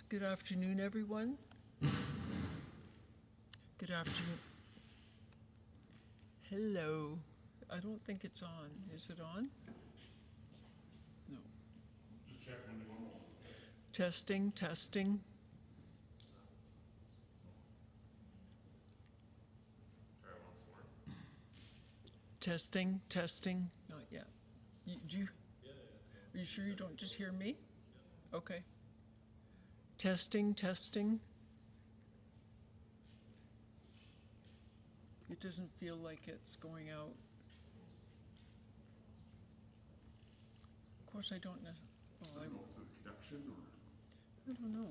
Good afternoon, everyone. Good afternoon. Hello. I don't think it's on. Is it on? No. Just check when you want. Testing, testing. Try once more. Testing, testing. Not yet. Do you? Are you sure you don't just hear me? Okay. Testing, testing. It doesn't feel like it's going out. Of course, I don't know. I don't know if it's a connection or. I don't know.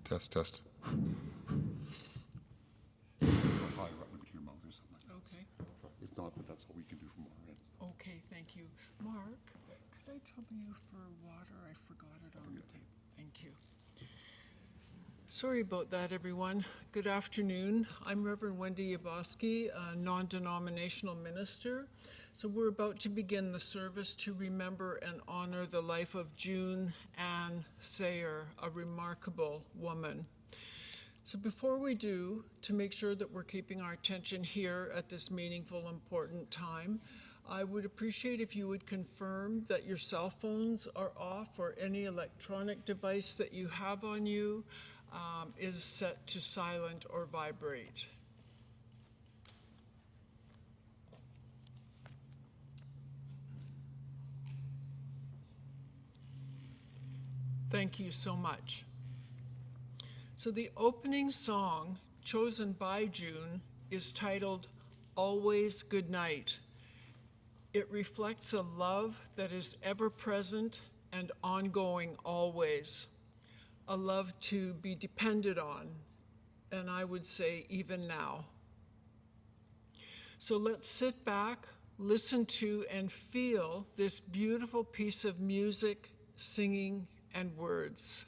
Test, test. Or higher up into your mouth or something like that. Okay. If not, then that's all we can do from our end. Okay, thank you. Mark, could I trouble you for water? I forgot it on the tape. Thank you. Sorry about that, everyone. Good afternoon. I'm Reverend Wendy Yaboski, a non-denominational minister. So we're about to begin the service to remember and honor the life of June Ann Sayer, a remarkable woman. So before we do, to make sure that we're keeping our attention here at this meaningful, important time, I would appreciate if you would confirm that your cell phones are off or any electronic device that you have on you is set to silent or vibrate. Thank you so much. So the opening song chosen by June is titled Always Good Night. It reflects a love that is ever present and ongoing always, a love to be depended on, and I would say even now. So let's sit back, listen to, and feel this beautiful piece of music, singing, and words.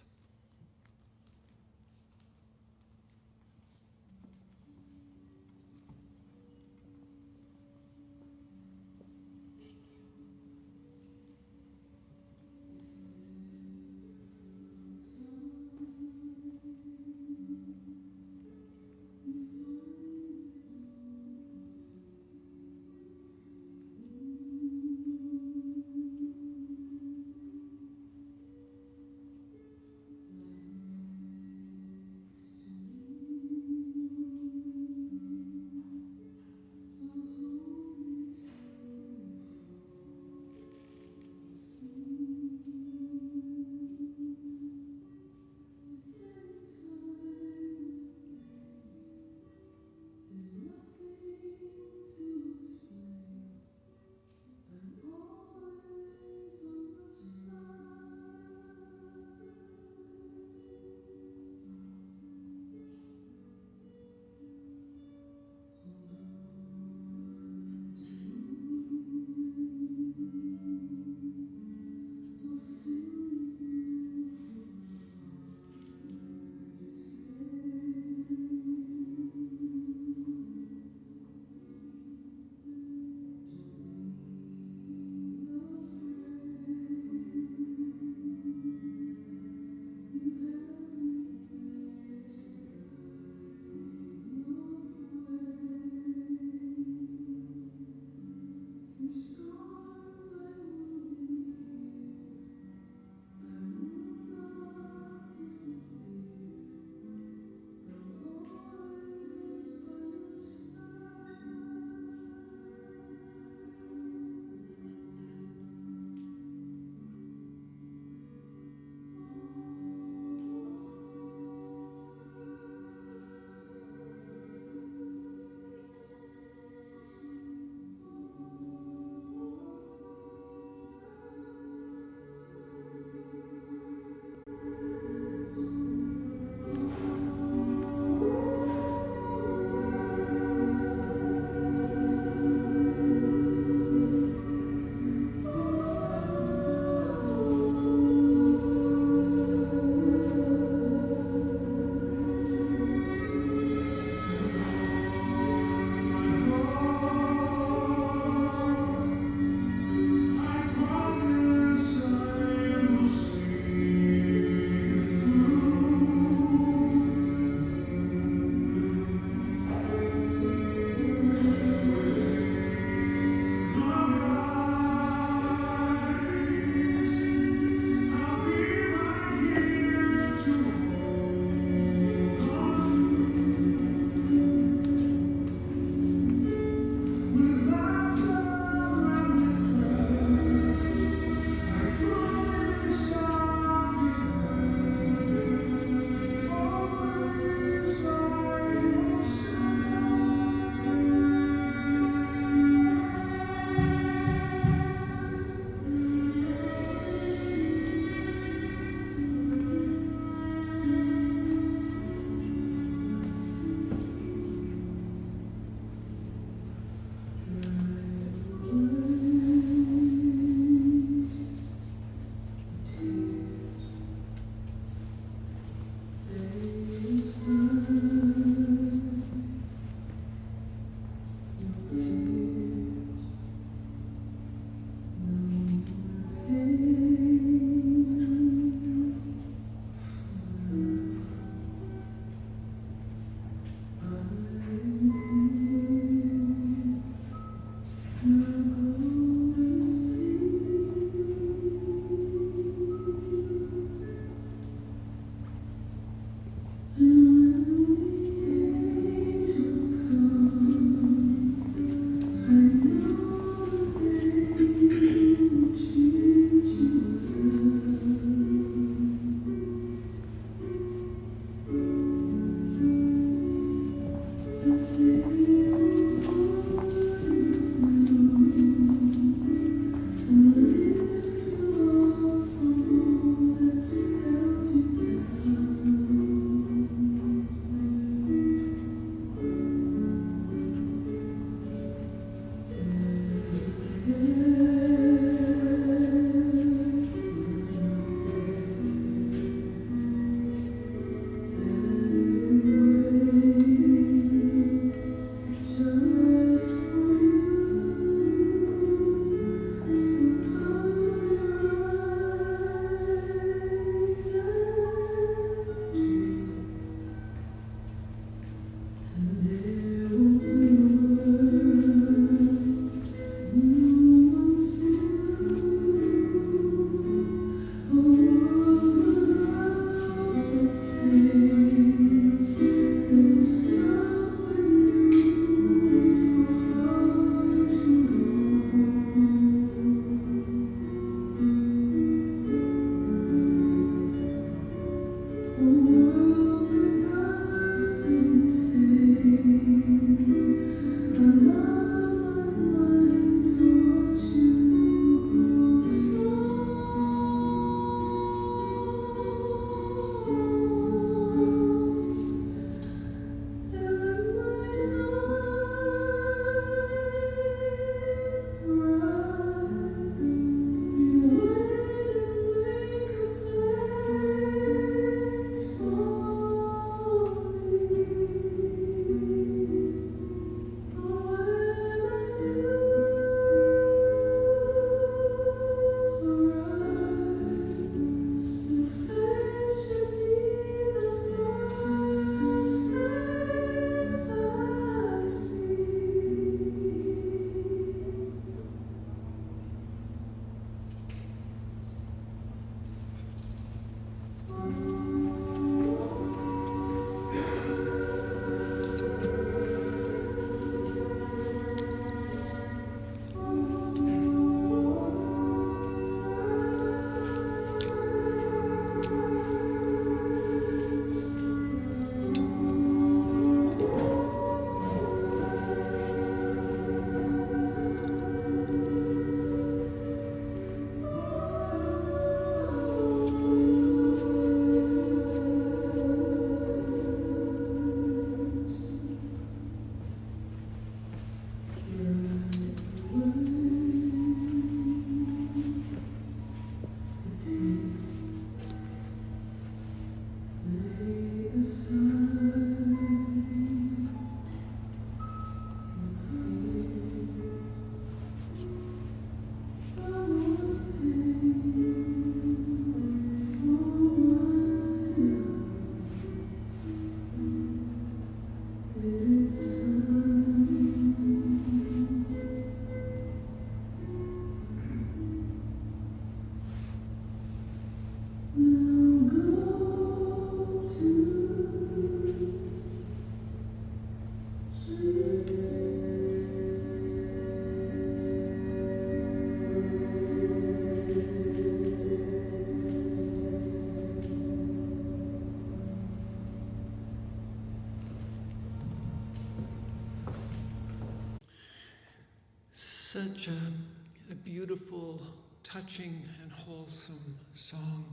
beautiful, touching, and wholesome song.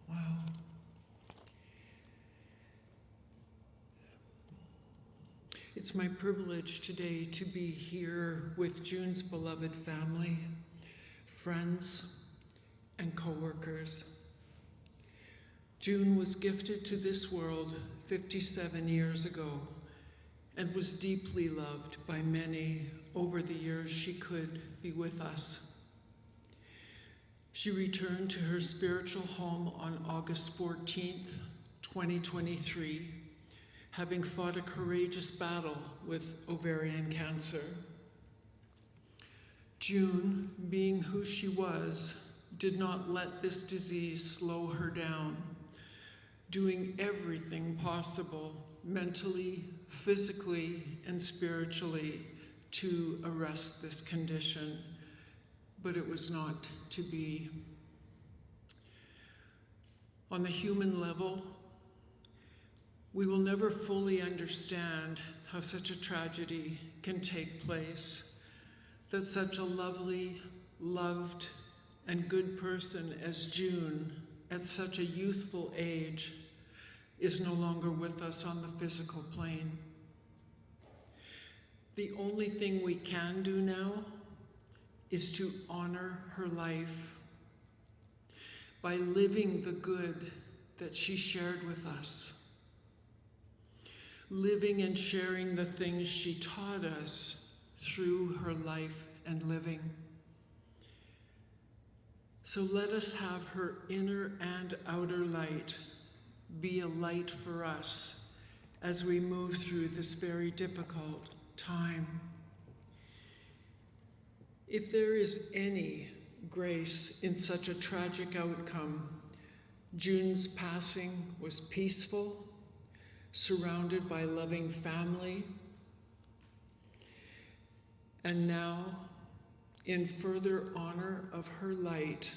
Wow. It's my privilege today to be here with June's beloved family, friends, and co-workers. June was gifted to this world 57 years ago and was deeply loved by many over the years she could be with us. She returned to her spiritual home on August 14th, 2023, having fought a courageous battle with ovarian cancer. June, being who she was, did not let this disease slow her down, doing everything possible, mentally, physically, and spiritually, to arrest this condition, but it was not to be. On the human level, we will never fully understand how such a tragedy can take place, that such a lovely, loved, and good person as June, at such a youthful age, is no longer with us on the physical plane. The only thing we can do now is to honor her life by living the good that she shared with us, living and sharing the things she taught us through her life and living. So let us have her inner and outer light be a light for us as we move through this very difficult time. If there is any grace in such a tragic outcome, June's passing was peaceful, surrounded by loving family, and now, in further honor of her light,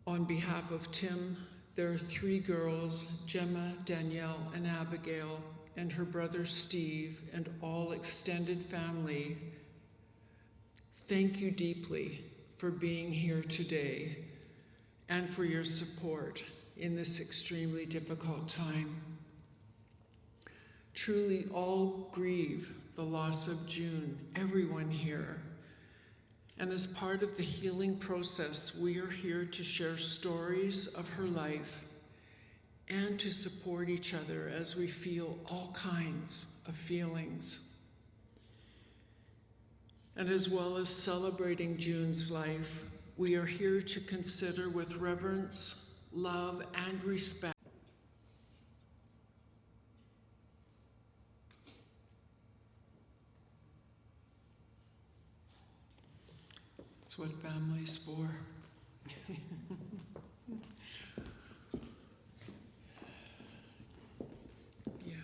on behalf of Tim, their 3 girls, Gemma, Danielle, and Abigail, and her brother Steve, and all extended family, thank you deeply for being here today and for your support in this extremely difficult time. Truly, all grieve the loss of June, everyone here. And as part of the healing process, we are here to share stories of her life and to support each other as we feel all kinds of feelings. And as well as celebrating June's life, we are here to consider with reverence, love, and respect that's what family's for. Yeah.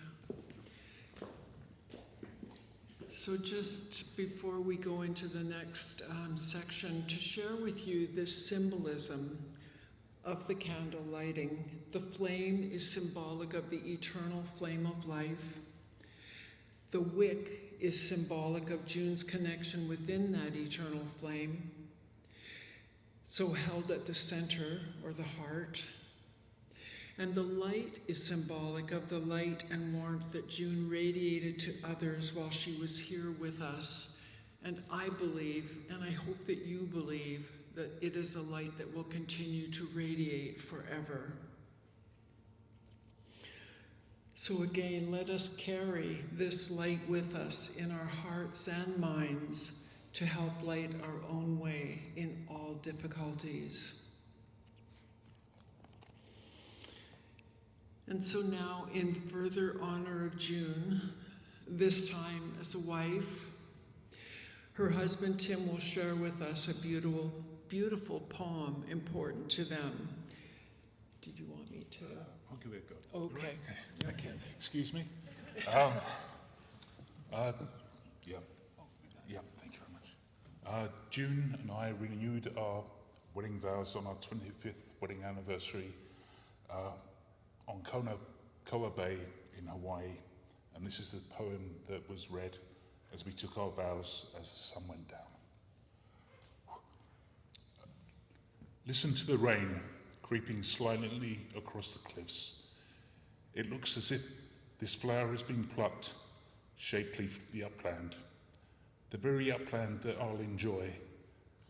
So just before we go into the next section, to share with you this symbolism of the candle lighting. The flame is symbolic of the eternal flame of life. The wick is symbolic of June's connection within that eternal flame, so held at the center or the heart. And the light is symbolic of the light and warmth that June radiated to others while she was here with us. And I believe, and I hope that you believe, that it is a light that will continue to radiate forever. So again, let us carry this light with us in our hearts and minds to help light our own way in all difficulties. And so now, in further honor of June, this time as a wife, her husband Tim will share with us a beautiful, beautiful poem important to them. Did you want me to? I'll give it a go. Okay. Okay. Excuse me. Yeah. Thank you very much. June and I renewed our wedding vows on our 25th wedding anniversary on Koa Bay in Hawaii, and this is the poem that was read as we took our vows as the sun went down. Listen to the rain creeping silently across the cliffs. It looks as if this flower has been plucked, shapely from the upland, the very upland that I'll enjoy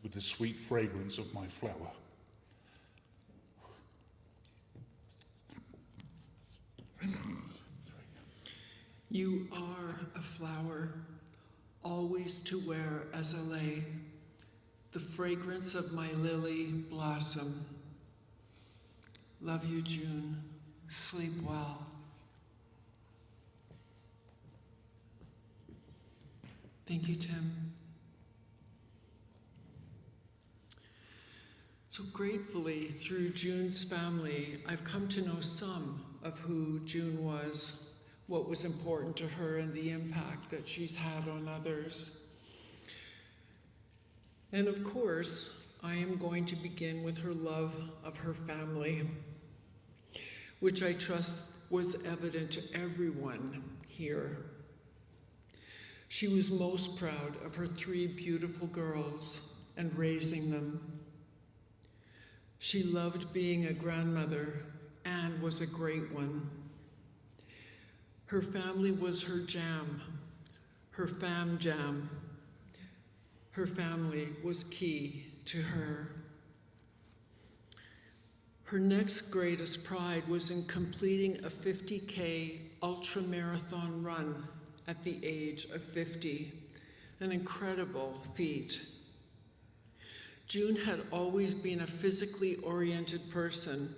with the sweet fragrance of my flower. You are a flower, always to wear as a lei, the fragrance of my lily blossom. Love you, June. Sleep well. Thank you, Tim. So gratefully, through June's family, I've come to know some of who June was, what was important to her, and the impact that she's had on others. And of course, I am going to begin with her love of her family, which I trust was evident to everyone here. She was most proud of her 3 beautiful girls and raising them. She loved being a grandmother and was a great one. Her family was her jam, her fam jam. Her family was key to her. Her next greatest pride was in completing a 50K ultra-marathon run at the age of 50, an incredible feat. June had always been a physically oriented person,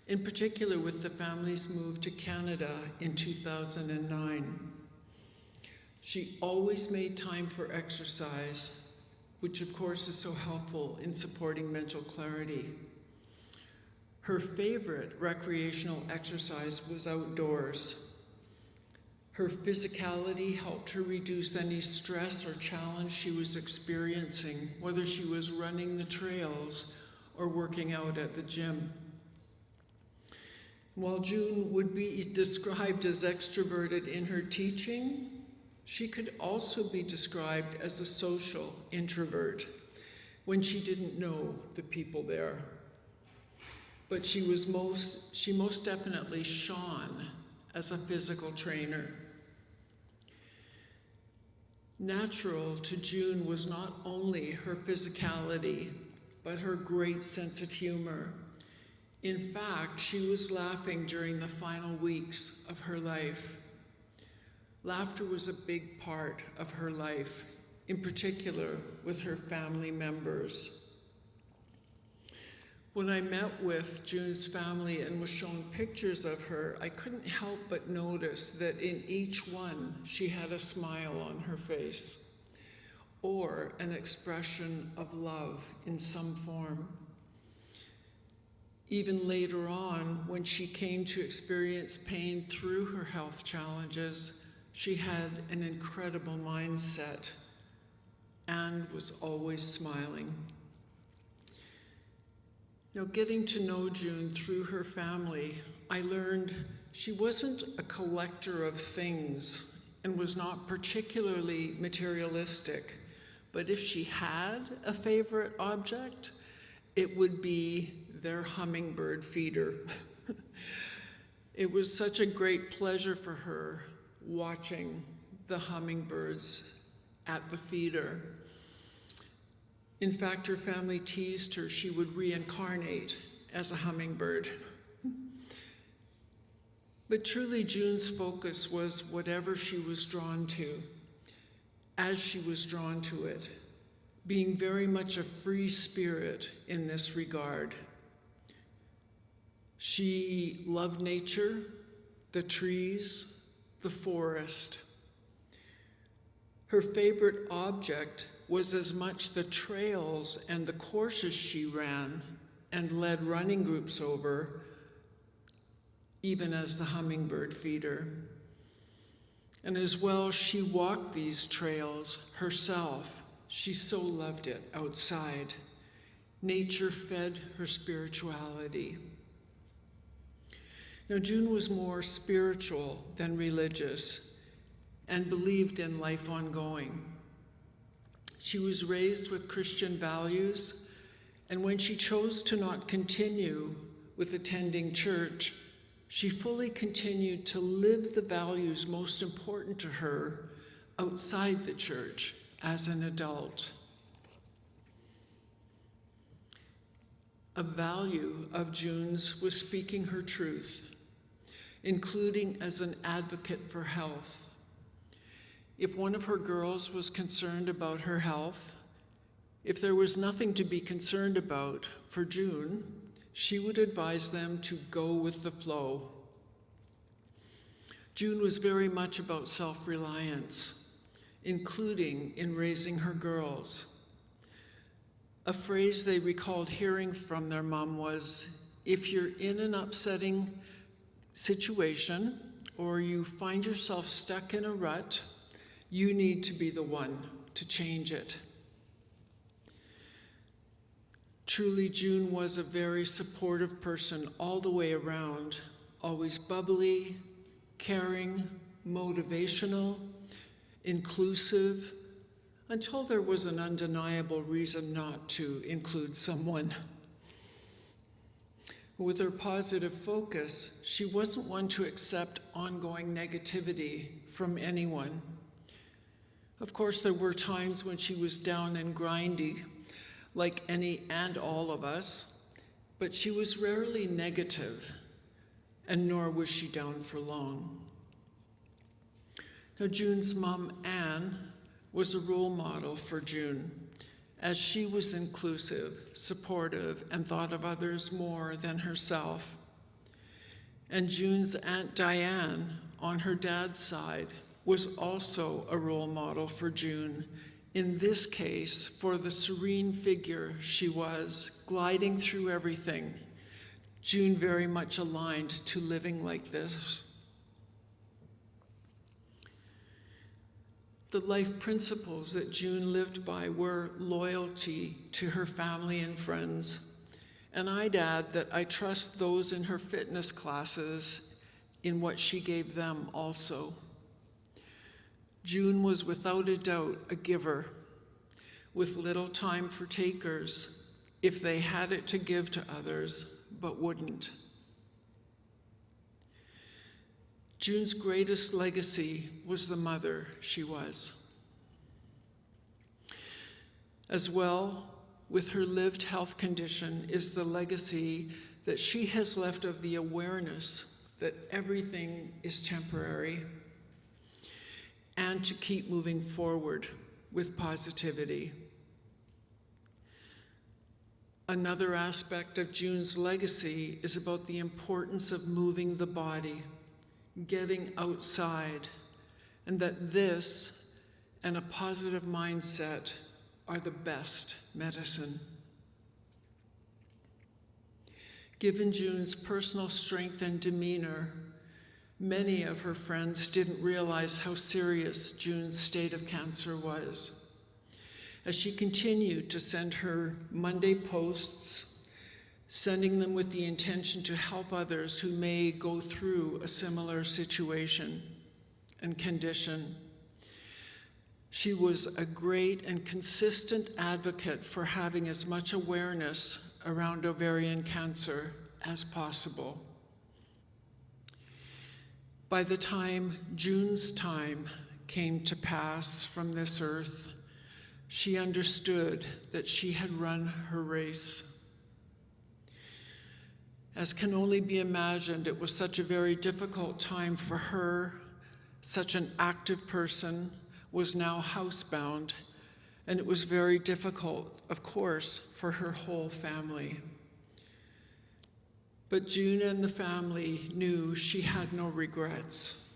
in particular with the family's move to Canada in 2009. She always made time for exercise, which of course is so helpful in supporting mental clarity. Her favorite recreational exercise was outdoors. Her physicality helped her reduce any stress or challenge she was experiencing, whether she was running the trails or working out at the gym. While June would be described as extroverted in her teaching, she could also be described as a social introvert when she didn't know the people there. But she most definitely shone as a physical trainer. Natural to June was not only her physicality, but her great sense of humor. In fact, she was laughing during the final weeks of her life. Laughter was a big part of her life, in particular with her family members. When I met with June's family and was shown pictures of her, I couldn't help but notice that in each one, she had a smile on her face, or an expression of love in some form. Even later on, when she came to experience pain through her health challenges, she had an incredible mindset and was always smiling. Now, getting to know June through her family, I learned she wasn't a collector of things and was not particularly materialistic, but if she had a favorite object, it would be their hummingbird feeder. It was such a great pleasure for her watching the hummingbirds at the feeder. In fact, her family teased her she would reincarnate as a hummingbird. But truly, June's focus was whatever she was drawn to, as she was drawn to it, being very much a free spirit in this regard. She loved nature, the trees, the forest. Her favorite object was as much the trails and the courses she ran and led running groups over, even as the hummingbird feeder. And as well, she walked these trails herself. She so loved it outside. Nature fed her spirituality. Now, June was more spiritual than religious and believed in life ongoing. She was raised with Christian values And when she chose to not continue with attending church, she fully continued to live the values most important to her outside the church as an adult. A value of June's was speaking her truth, including as an advocate for health. If one of her girls was concerned about her health, if there was nothing to be concerned about for June, she would advise them to go with the flow. June was very much about self-reliance, including in raising her girls. A phrase they recalled hearing from their mom was, if you're in an upsetting situation or you find yourself stuck in a rut, you need to be the one to change it. Truly, June was a very supportive person all the way around, always bubbly, caring, motivational, inclusive, until there was an undeniable reason not to include someone. With her positive focus, she wasn't one to accept ongoing negativity from anyone. Of course, there were times when she was down and grindy, like any and all of us, but she was rarely negative, and nor was she down for long. Now, June's mom, Anne, was a role model for June, as she was inclusive, supportive, and thought of others more than herself. And June's Aunt Diane, on her dad's side, was also a role model for June, in this case, for the serene figure she was, gliding through everything. June very much aligned to living like this. The life principles that June lived by were loyalty to her family and friends. And I'd add that I trust those in her fitness classes in what she gave them also. June was without a doubt a giver, with little time for takers, if they had it to give to others, but wouldn't. June's greatest legacy was the mother she was. As well, with her lived health condition is the legacy that she has left of the awareness that everything is temporary, and to keep moving forward with positivity. Another aspect of June's legacy is about the importance of moving the body, getting outside, and that this and a positive mindset are the best medicine. Given June's personal strength and demeanor, many of her friends didn't realize how serious June's state of cancer was. As she continued to send her Monday posts, sending them with the intention to help others who may go through a similar situation and condition. She was a great and consistent advocate for having as much awareness around ovarian cancer as possible. By the time June's time came to pass from this earth, she understood that she had run her race. As can only be imagined, it was such a very difficult time for her. Such an active person was now housebound, and it was very difficult, of course, for her whole family. But June and the family knew she had no regrets.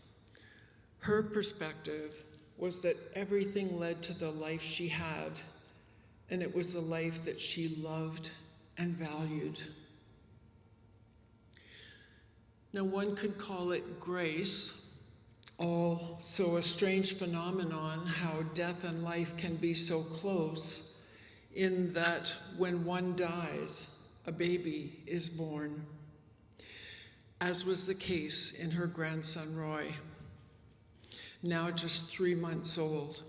Her perspective was that everything led to the life she had, and it was a life that she loved and valued. Now, one could call it grace, also a strange phenomenon how death and life can be so close, in that when one dies, a baby is born, as was the case in her grandson Roy, now just 3 months old.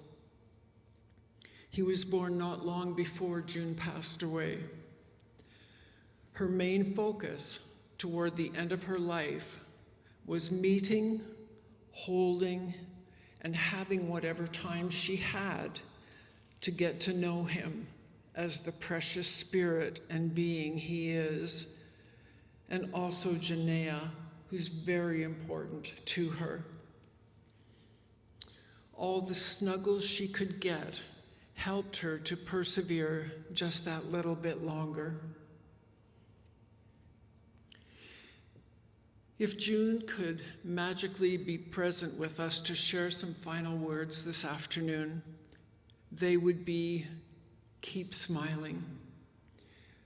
He was born not long before June passed away. Her main focus toward the end of her life was meeting, holding, and having whatever time she had to get to know him as the precious spirit and being he is, and also Janaea, who's very important to her. All the snuggles she could get helped her to persevere just that little bit longer. If June could magically be present with us to share some final words this afternoon, they would be, keep smiling,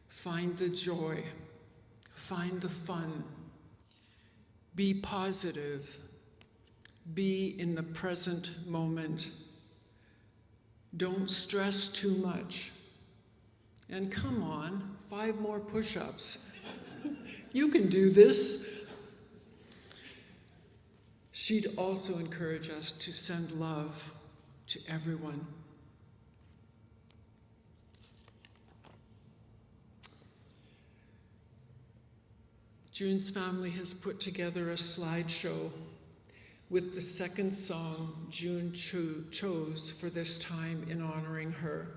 find the joy, find the fun, be positive, be in the present moment. Don't stress too much. And come on, 5 more push-ups. You can do this. She'd also encourage us to send love to everyone. June's family has put together a slideshow with the second song June chose for this time in honoring her.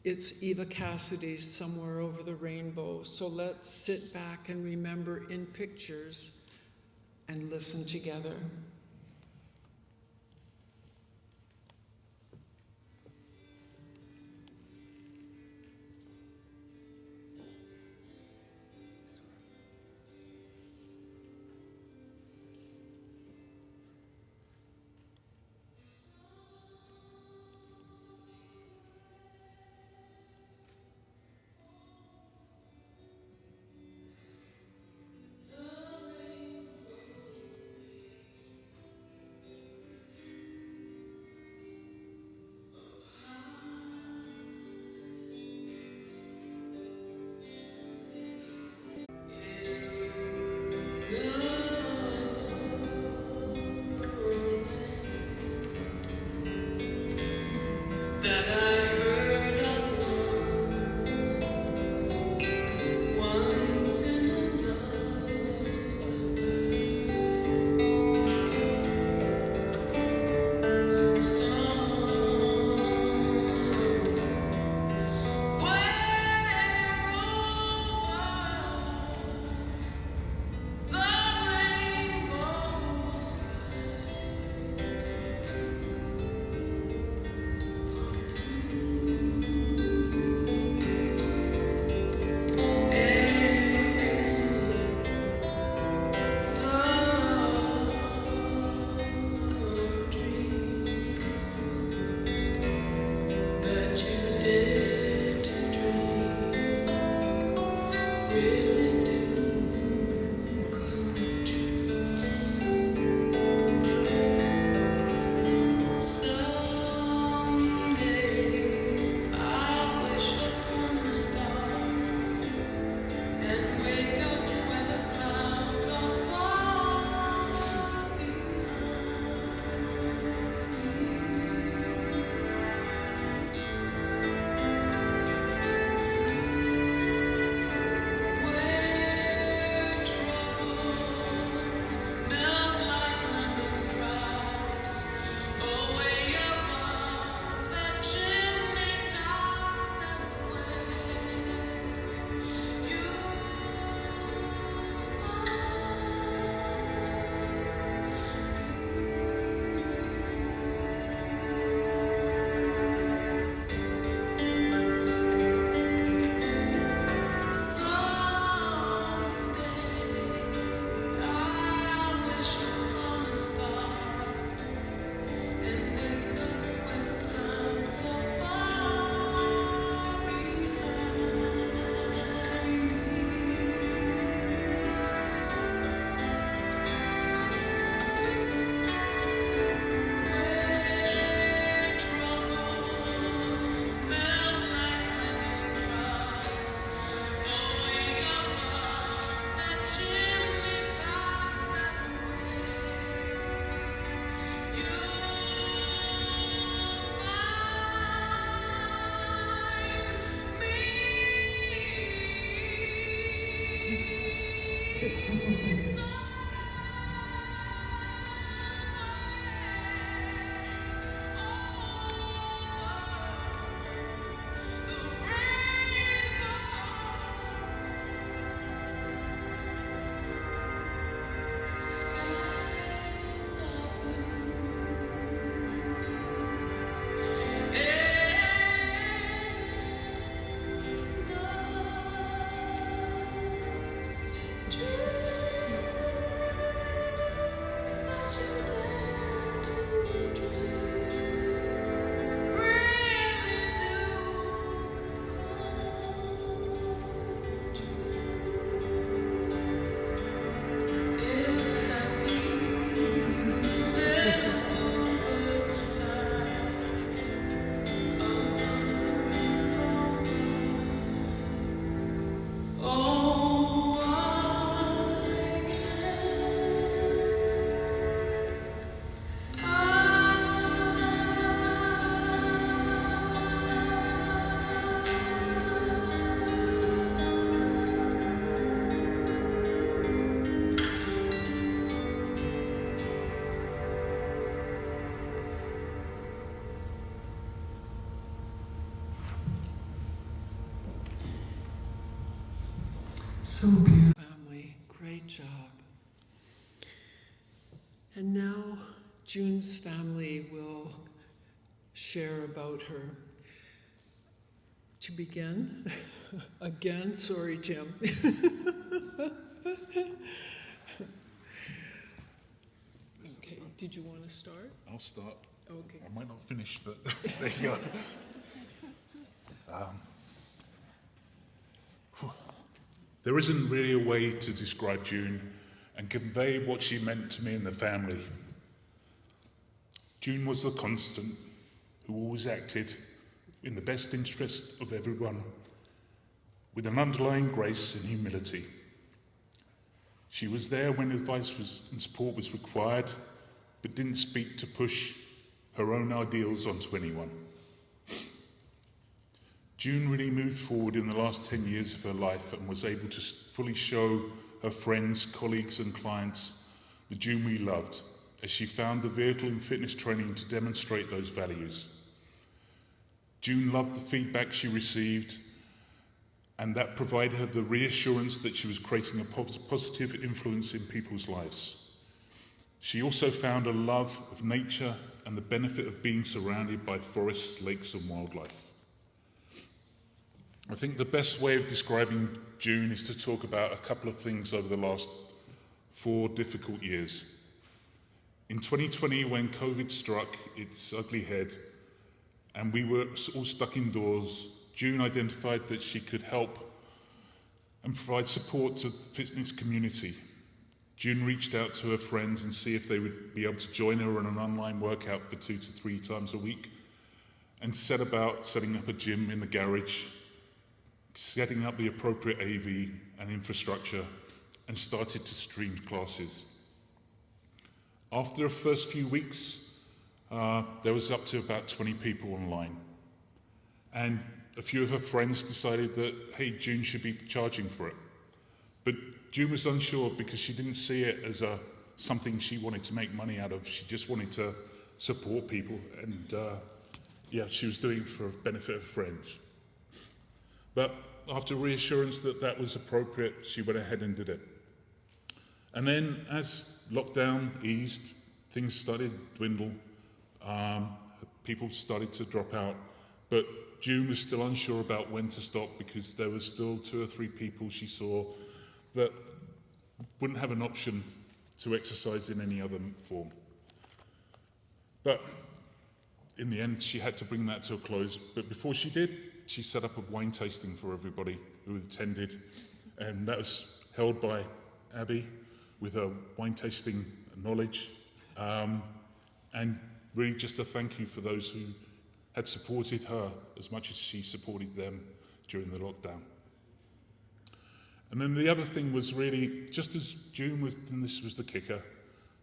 It's Eva Cassidy's Somewhere Over the Rainbow, so let's sit back and remember in pictures and listen together. So beautiful. Family, great job. And now June's family will share about her. To begin, again, sorry, Tim. Okay, did you want to start? I'll start. Okay. I might not finish, but there you go. There isn't really a way to describe June and convey what she meant to me and the family. June was the constant who always acted in the best interest of everyone, with an underlying grace and humility. She was there when advice and support was required, but didn't speak to push her own ideals onto anyone. June really moved forward in the last 10 years of her life and was able to fully show her friends, colleagues and clients the June we loved, as she found the vehicle in fitness training to demonstrate those values. June loved the feedback she received, and that provided her the reassurance that she was creating a positive influence in people's lives. She also found a love of nature and the benefit of being surrounded by forests, lakes and wildlife. I think the best way of describing June is to talk about a couple of things over the last 4 difficult years. In 2020, when COVID struck its ugly head and we were all stuck indoors, June identified that she could help and provide support to the fitness community. June reached out to her friends and see if they would be able to join her on an online workout for 2 to 3 times a week, and set about setting up a gym in the garage, setting up the appropriate AV and infrastructure, and started to stream classes. After the first few weeks, there was up to about 20 people online. And a few of her friends decided that, hey, June should be charging for it. But June was unsure because she didn't see it as something she wanted to make money out of. She just wanted to support people, and she was doing it for the benefit of friends. But after reassurance that that was appropriate, she went ahead and did it. And then as lockdown eased, things started to dwindle, people started to drop out, but June was still unsure about when to stop because there was still 2 or 3 people she saw that wouldn't have an option to exercise in any other form. But in the end, she had to bring that to a close. But before she did, she set up a wine tasting for everybody who attended, and that was held by Abby with her wine tasting knowledge, and really just a thank you for those who had supported her as much as she supported them during the lockdown. And then the other thing was really, just as June was, and this was the kicker,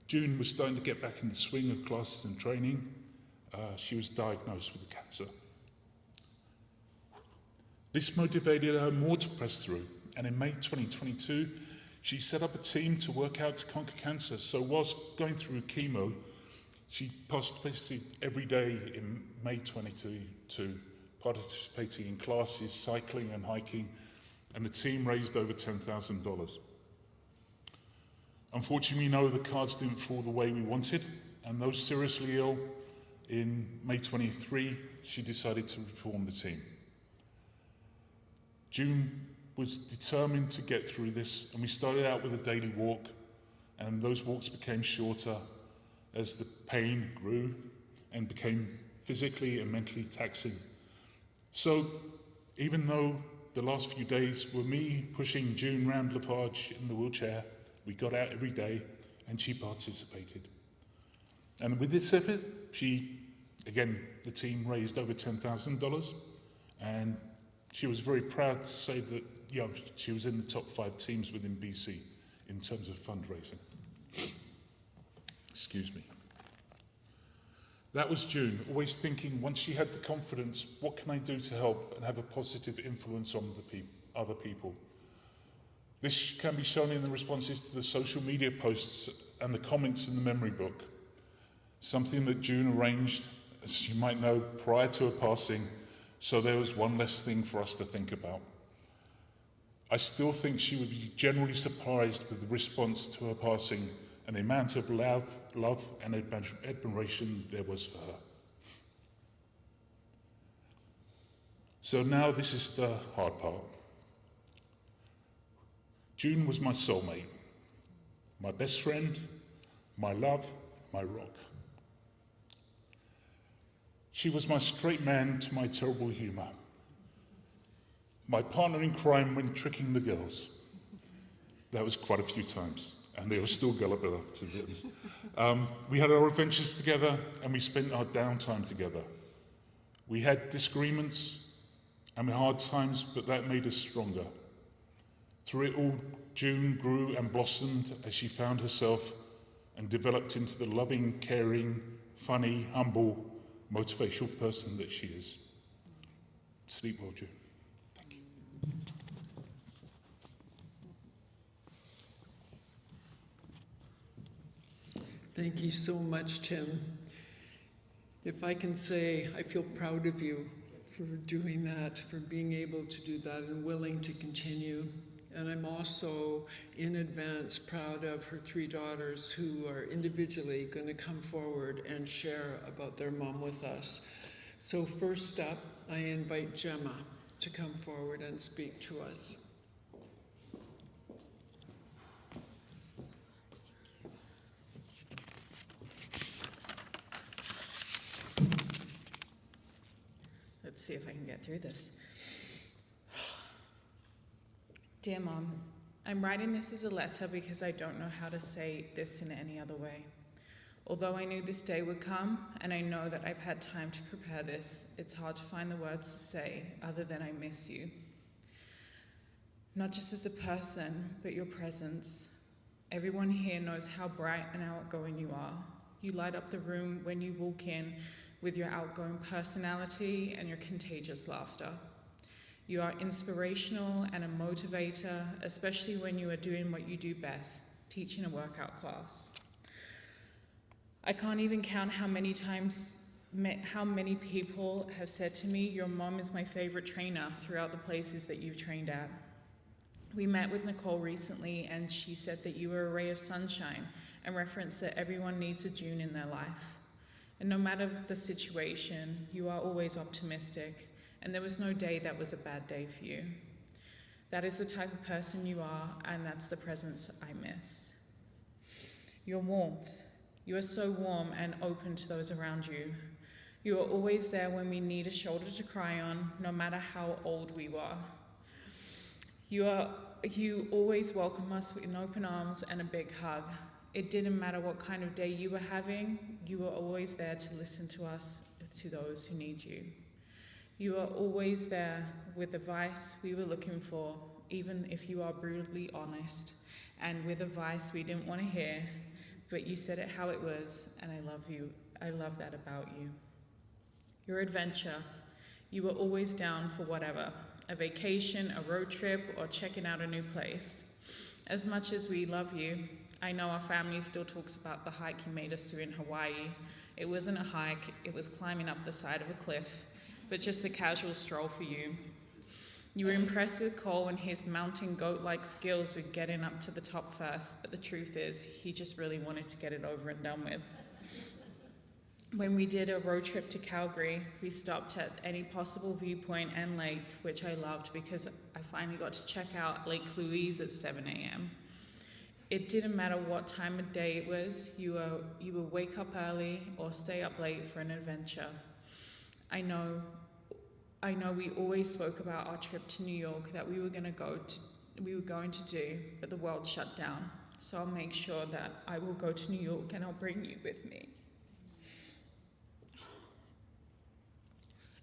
June was starting to get back in the swing of classes and training, she was diagnosed with cancer. This motivated her more to press through, and in May 2022, she set up a team to work out to conquer cancer. So whilst going through chemo, she participated every day in May 2022, participating in classes, cycling and hiking, and the team raised over $10,000. Unfortunately, we know the cards didn't fall the way we wanted, and though seriously ill, in May 23, she decided to reform the team. June was determined to get through this, and we started out with a daily walk, and those walks became shorter as the pain grew and became physically and mentally taxing. So even though the last few days were me pushing June round Lafarge in the wheelchair, we got out every day and she participated. And with this effort, the team raised over $10,000, and she was very proud to say that she was in the top 5 teams within BC in terms of fundraising. Excuse me. That was June, always thinking once she had the confidence, what can I do to help and have a positive influence on other people? This can be shown in the responses to the social media posts and the comments in the memory book, something that June arranged, as you might know, prior to her passing, so there was one less thing for us to think about. I still think she would be generally surprised with the response to her passing and the amount of love and admiration there was for her. So now this is the hard part. June was my soulmate, my best friend, my love, my rock. She was my straight man to my terrible humour, my partner in crime when tricking the girls. That was quite a few times, and they were still gullible enough to do this. We had our adventures together, and we spent our downtime together. We had disagreements and hard times, but that made us stronger. Through it all, June grew and blossomed as she found herself and developed into the loving, caring, funny, humble, motivational person that she is. Sleep well, June. Thank you. Thank you so much, Tim. If I can say, I feel proud of you for doing that, for being able to do that and willing to continue. And I'm also in advance proud of her 3 daughters who are individually going to come forward and share about their mom with us. So first up, I invite Gemma to come forward and speak to us. Let's see if I can get through this. Dear Mom, I'm writing this as a letter because I don't know how to say this in any other way. Although I knew this day would come, and I know that I've had time to prepare this, it's hard to find the words to say other than I miss you. Not just as a person, but your presence. Everyone here knows how bright and outgoing you are. You light up the room when you walk in with your outgoing personality and your contagious laughter. You are inspirational and a motivator, especially when you are doing what you do best, teaching a workout class. I can't even count how many people have said to me, your mom is my favorite trainer throughout the places that you've trained at. We met with Nicole recently and she said that you were a ray of sunshine and referenced that everyone needs a June in their life. And no matter the situation, you are always optimistic. And there was no day that was a bad day for you. That is the type of person you are, and that's the presence I miss. Your warmth. You are so warm and open to those around you. You are always there when we need a shoulder to cry on, no matter how old we were. You always welcome us with open arms and a big hug. It didn't matter what kind of day you were having, you were always there to listen to us, to those who need you. You are always there with advice we were looking for, even if you are brutally honest, and with advice we didn't want to hear, but you said it how it was, and I love you. I love that about you. Your adventure. You were always down for whatever, a vacation, a road trip, or checking out a new place. As much as we love you, I know our family still talks about the hike you made us do in Hawaii. It wasn't a hike, it was climbing up the side of a cliff, but just a casual stroll for you. You were impressed with Cole and his mountain goat-like skills with getting up to the top first, but the truth is, he just really wanted to get it over and done with. When we did a road trip to Calgary, we stopped at any possible viewpoint and lake, which I loved because I finally got to check out Lake Louise at 7 a.m. It didn't matter what time of day it was, you would wake up early or stay up late for an adventure. I know we always spoke about our trip to New York that we were going to do, but the world shut down. So I'll make sure that I will go to New York and I'll bring you with me.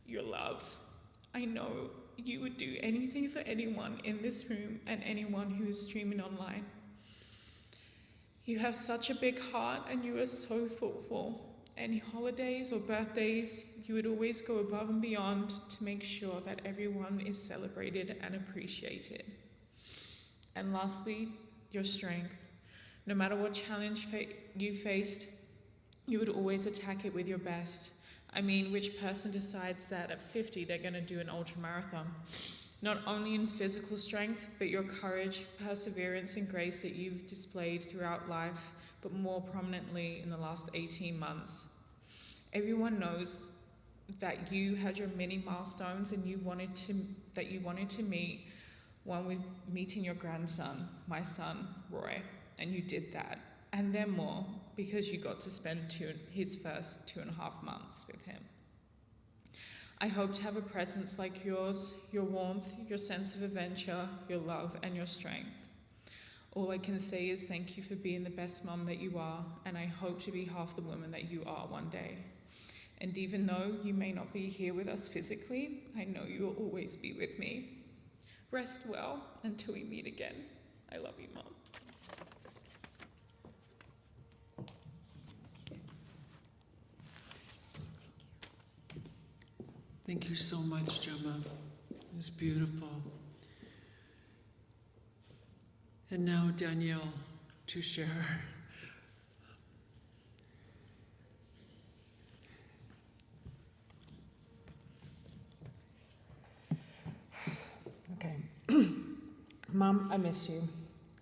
Your love. I know you would do anything for anyone in this room and anyone who is streaming online. You have such a big heart and you are so thoughtful. Any holidays or birthdays, you would always go above and beyond to make sure that everyone is celebrated and appreciated. And lastly, your strength. No matter what challenge you faced, you would always attack it with your best. I mean, which person decides that at 50 they're going to do an ultra marathon? not only in physical strength, but your courage, perseverance, and grace that you've displayed throughout life, but more prominently in the last 18 months. Everyone knows that you had your many milestones and you wanted to meet one with meeting your grandson, my son, Roy, and you did that. And then more, because you got to spend his first 2.5 months with him. I hope to have a presence like yours, your warmth, your sense of adventure, your love, and your strength. All I can say is thank you for being the best mum that you are, and I hope to be half the woman that you are one day. And even though you may not be here with us physically, I know you will always be with me. Rest well until we meet again. I love you, Mum. Thank you so much, Gemma. It's beautiful. And now Danielle to share. Okay. Mum, I miss you.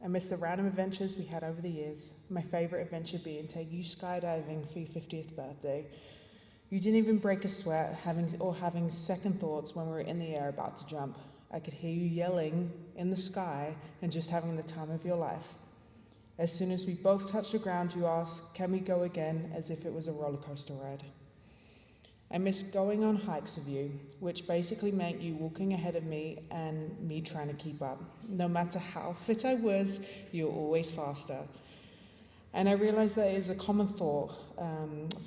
I miss the random adventures we had over the years. My favourite adventure being taking you skydiving for your 50th birthday. You didn't even break a sweat having second thoughts when we were in the air about to jump. I could hear you yelling in the sky and just having the time of your life. As soon as we both touched the ground, you asked, "Can we go again?" as if it was a roller coaster ride. I miss going on hikes with you, which basically meant you walking ahead of me and me trying to keep up. No matter how fit I was, you were always faster. And I realized that it is a common thought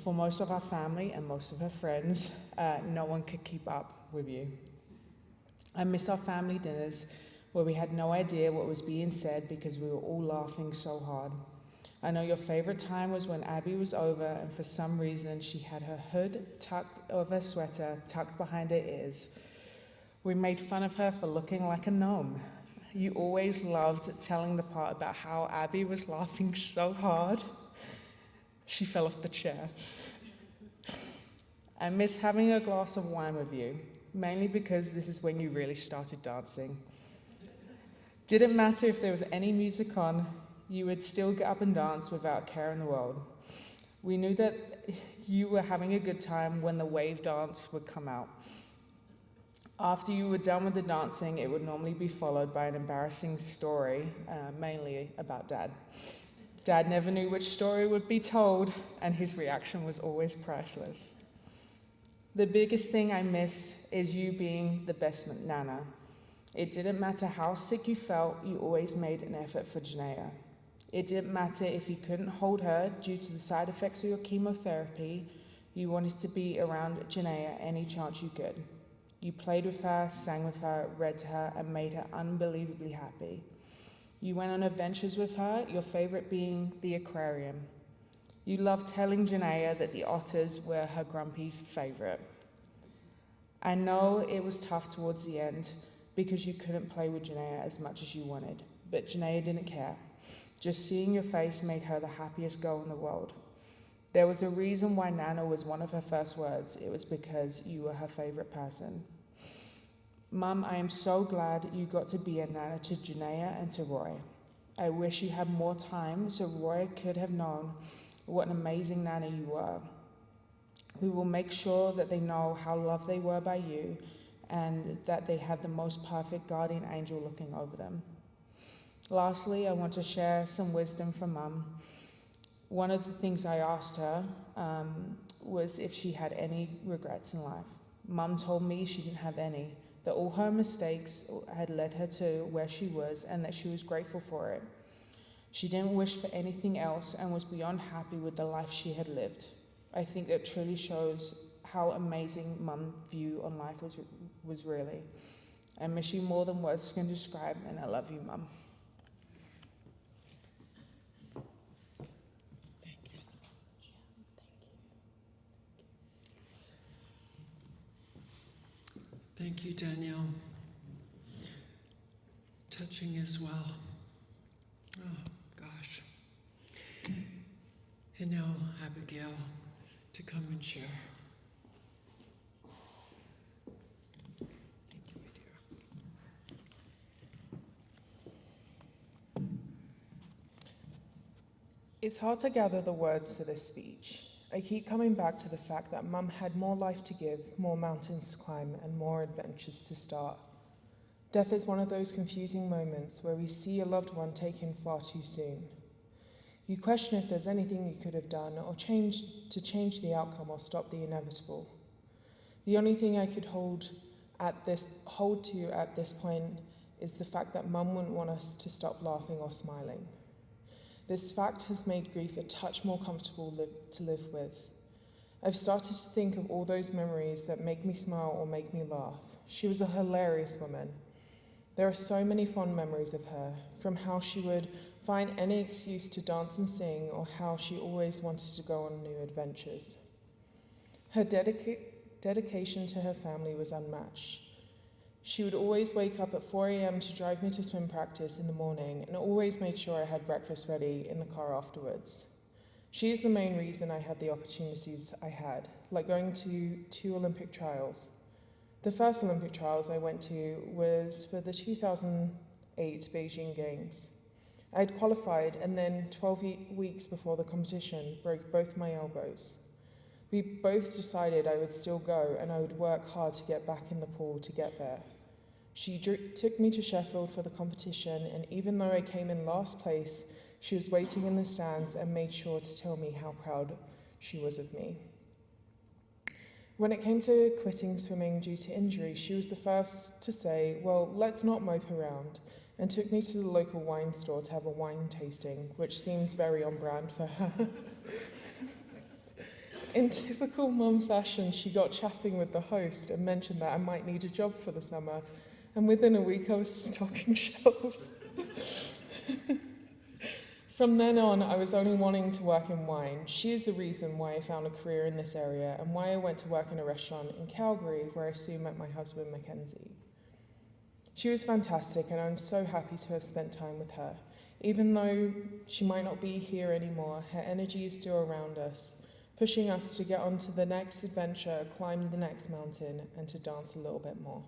for most of our family and most of her friends. No one could keep up with you. I miss our family dinners where we had no idea what was being said because we were all laughing so hard. I know your favorite time was when Abby was over and for some reason she had her hood of her sweater tucked behind her ears. We made fun of her for looking like a gnome. You always loved telling the part about how Abby was laughing so hard she fell off the chair. I miss having a glass of wine with you, mainly because this is when you really started dancing. Didn't matter if there was any music on, you would still get up and dance without a care in the world. We knew that you were having a good time when the wave dance would come out. After you were done with the dancing, it would normally be followed by an embarrassing story, mainly about Dad. Dad never knew which story would be told, and his reaction was always priceless. The biggest thing I miss is you being the best nana. It didn't matter how sick you felt, you always made an effort for Janaea. It didn't matter if you couldn't hold her due to the side effects of your chemotherapy, you wanted to be around Janaea any chance you could. You played with her, sang with her, read to her, and made her unbelievably happy. You went on adventures with her, your favorite being the aquarium. You loved telling Janaea that the otters were her grumpy's favorite. I know it was tough towards the end because you couldn't play with Janaea as much as you wanted, but Janaea didn't care. Just seeing your face made her the happiest girl in the world. There was a reason why Nana was one of her first words. It was because you were her favorite person. Mum, I am so glad you got to be a Nana to Janaea and to Roy. I wish you had more time so Roy could have known what an amazing Nana you were. We will make sure that they know how loved they were by you and that they have the most perfect guardian angel looking over them. Lastly, I want to share some wisdom from Mum. One of the things I asked her was if she had any regrets in life. Mum told me she didn't have any, that all her mistakes had led her to where she was and that she was grateful for it. She didn't wish for anything else and was beyond happy with the life she had lived. I think it truly shows how amazing Mum's view on life was really. I miss you more than words can describe, and I love you, Mum. Thank you, Danielle. Touching as well. Oh, gosh. And now, Abigail, to come and share. Thank you, my dear. It's hard to gather the words for this speech. I keep coming back to the fact that Mum had more life to give, more mountains to climb, and more adventures to start. Death is one of those confusing moments where we see a loved one taken far too soon. You question if there's anything you could have done or changed to change the outcome or stop the inevitable. The only thing I could hold to at this point is the fact that Mum wouldn't want us to stop laughing or smiling. This fact has made grief a touch more comfortable to live with. I've started to think of all those memories that make me smile or make me laugh. She was a hilarious woman. There are so many fond memories of her, from how she would find any excuse to dance and sing, or how she always wanted to go on new adventures. Her dedication to her family was unmatched. She would always wake up at 4 a.m. to drive me to swim practice in the morning, and always made sure I had breakfast ready in the car afterwards. She is the main reason I had the opportunities I had, like going to 2 Olympic trials. The first Olympic trials I went to was for the 2008 Beijing Games. I had qualified, and then 12 weeks before the competition, broke both my elbows. We both decided I would still go, and I would work hard to get back in the pool to get there. She took me to Sheffield for the competition, and even though I came in last place, she was waiting in the stands and made sure to tell me how proud she was of me. When it came to quitting swimming due to injury, she was the first to say, well, let's not mope around, and took me to the local wine store to have a wine tasting, which seems very on brand for her. In typical Mum fashion, she got chatting with the host and mentioned that I might need a job for the summer, and within a week I was stocking shelves. From then on, I was only wanting to work in wine. She is the reason why I found a career in this area and why I went to work in a restaurant in Calgary, where I soon met my husband, Mackenzie. She was fantastic, and I'm so happy to have spent time with her. Even though she might not be here anymore, her energy is still around us, pushing us to get on to the next adventure, climb the next mountain, and to dance a little bit more.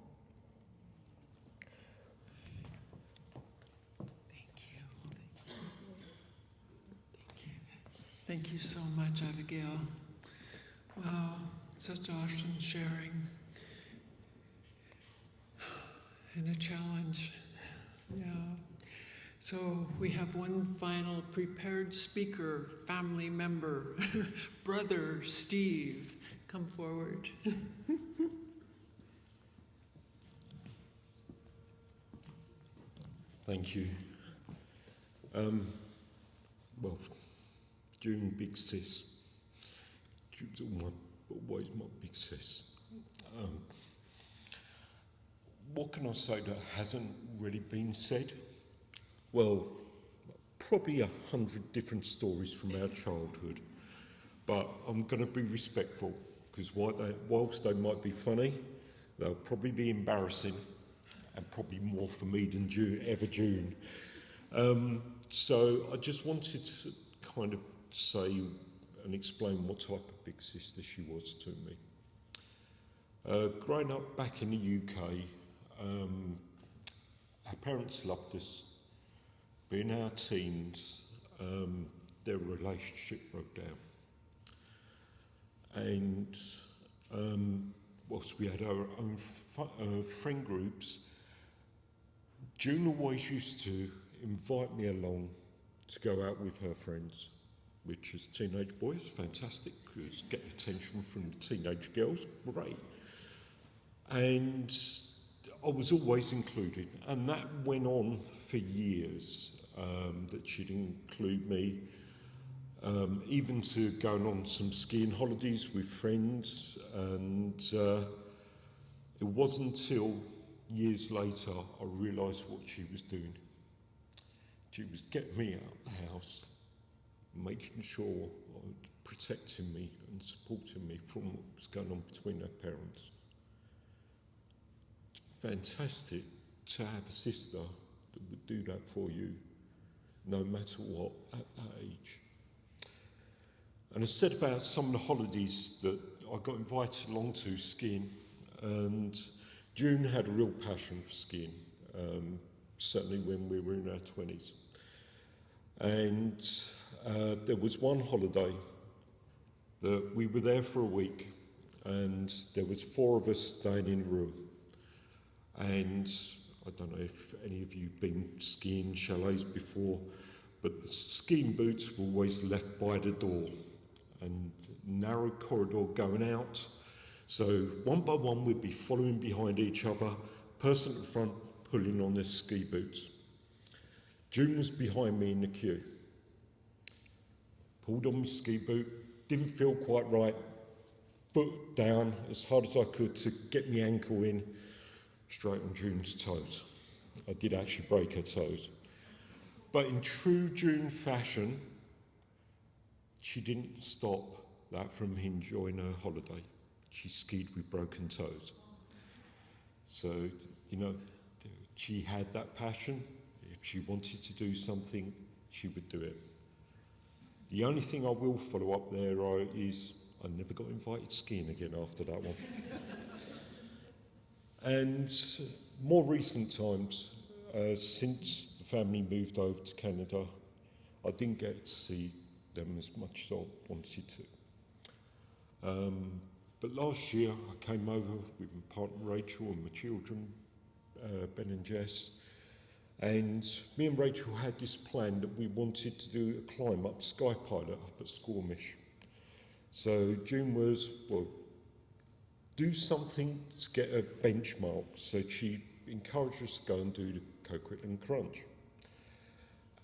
Thank you so much, Abigail. Wow, such awesome sharing. And a challenge. Yeah. So we have one final prepared speaker, family member, brother Steve. Come forward. Thank you. Well, during Big Sis, she was always my big sis. What can I say that hasn't really been said? Well, probably 100 different stories from our childhood, but I'm going to be respectful, because whilst they might be funny, they'll probably be embarrassing, and probably more for me than June. So I just wanted to kind of say and explain what type of big sister she was to me. Growing up back in the UK, our parents loved us, but in our teens, their relationship broke down. And whilst we had our own friend groups, June always used to invite me along to go out with her friends, which as teenage boys, fantastic, because getting attention from the teenage girls, great. And I was always included, and that went on for years, that she'd include me, even to going on some skiing holidays with friends, and it wasn't until years later I realised what she was doing. She was getting me out of the house, making sure, protecting me and supporting me from what was going on between our parents. Fantastic to have a sister that would do that for you, no matter what, at that age. And I said about some of the holidays that I got invited along to skiing, and June had a real passion for skiing, certainly when we were in our 20s. And there was one holiday that we were there for a week, and there was 4 of us staying in a room. And I don't know if any of you have been skiing chalets before, but the skiing boots were always left by the door, and narrow corridor going out. So one by one we'd be following behind each other, person at the front pulling on their ski boots. June was behind me in the queue. Pulled on my ski boot, didn't feel quite right, foot down as hard as I could to get my ankle in, straight on June's toes. I did actually break her toes. But in true June fashion, she didn't stop that from enjoying her holiday. She skied with broken toes. So, you know, she had that passion. If she wanted to do something, she would do it. The only thing I will follow up there is I never got invited skiing again after that one. And more recent times, since the family moved over to Canada, I didn't get to see them as much as I wanted to. But last year I came over with my partner Rachel and my children, Ben and Jess, and me and Rachel had this plan that we wanted to do a climb up Sky Pilot up at Squamish. So June was, well, do something to get a benchmark. So she encouraged us to go and do the Coquitlam Crunch.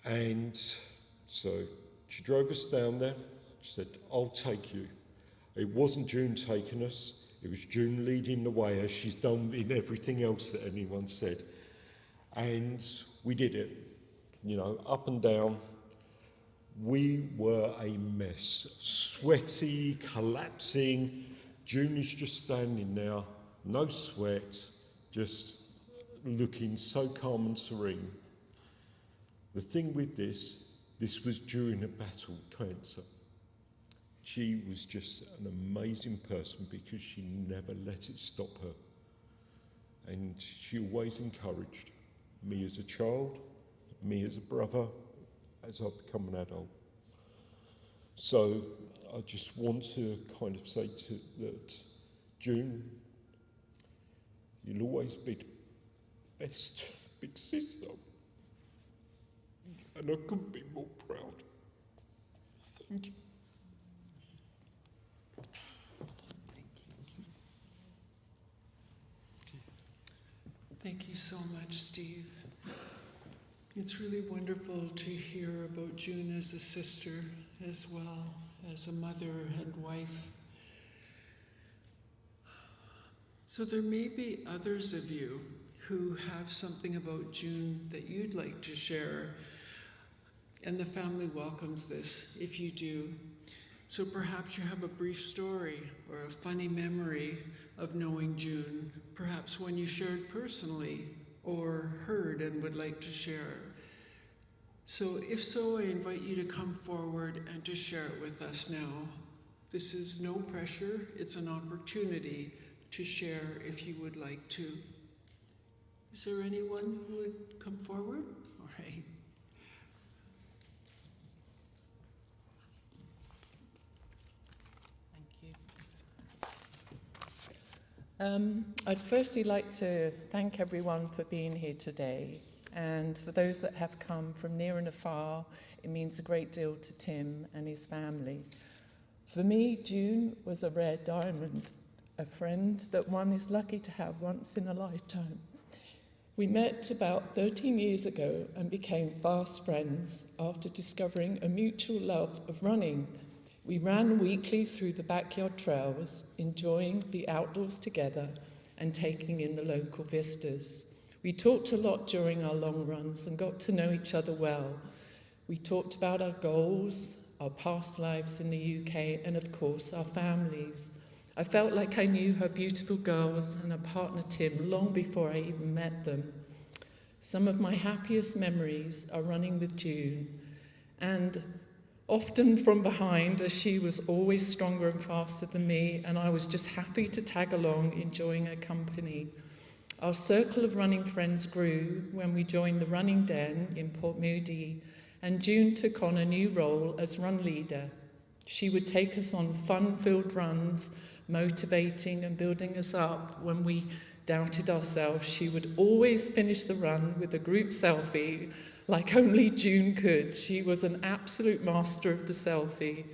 And so she drove us down there. She said, I'll take you. It wasn't June taking us, it was June leading the way, as she's done in everything else that anyone said. And we did it, you know, up and down. We were a mess, sweaty, collapsing. June is just standing there, no sweat, just looking so calm and serene. The thing with this was during a battle with cancer. She was just an amazing person because she never let it stop her. And she always encouraged me as a child, me as a brother, as I've become an adult. So I just want to kind of say that, June, you'll always be the best big sister. And I couldn't be more proud. Thank you. Thank you so much, Steve. It's really wonderful to hear about June as a sister as well, as a mother and wife. So there may be others of you who have something about June that you'd like to share, and the family welcomes this if you do. So perhaps you have a brief story or a funny memory of knowing June, perhaps one you shared personally or heard and would like to share. So if so, I invite you to come forward and to share it with us now. This is no pressure, it's an opportunity to share if you would like to. Is there anyone who would come forward? All right. I'd firstly like to thank everyone for being here today, and for those that have come from near and afar, it means a great deal to Tim and his family. For me, June was a rare diamond, a friend that one is lucky to have once in a lifetime. We met about 13 years ago and became fast friends after discovering a mutual love of running. We ran weekly through the backyard trails, enjoying the outdoors together and taking in the local vistas. We talked a lot during our long runs and got to know each other well. We talked about our goals, our past lives in the UK, and of course, our families. I felt like I knew her beautiful girls and her partner Tim long before I even met them. Some of my happiest memories are running with June, and often from behind, as she was always stronger and faster than me, and I was just happy to tag along, enjoying her company. Our circle of running friends grew when we joined the Running Den in Port Moody, and June took on a new role as run leader. She would take us on fun-filled runs, motivating and building us up when we doubted ourselves. She would always finish the run with a group selfie like only June could. She was an absolute master of the selfie.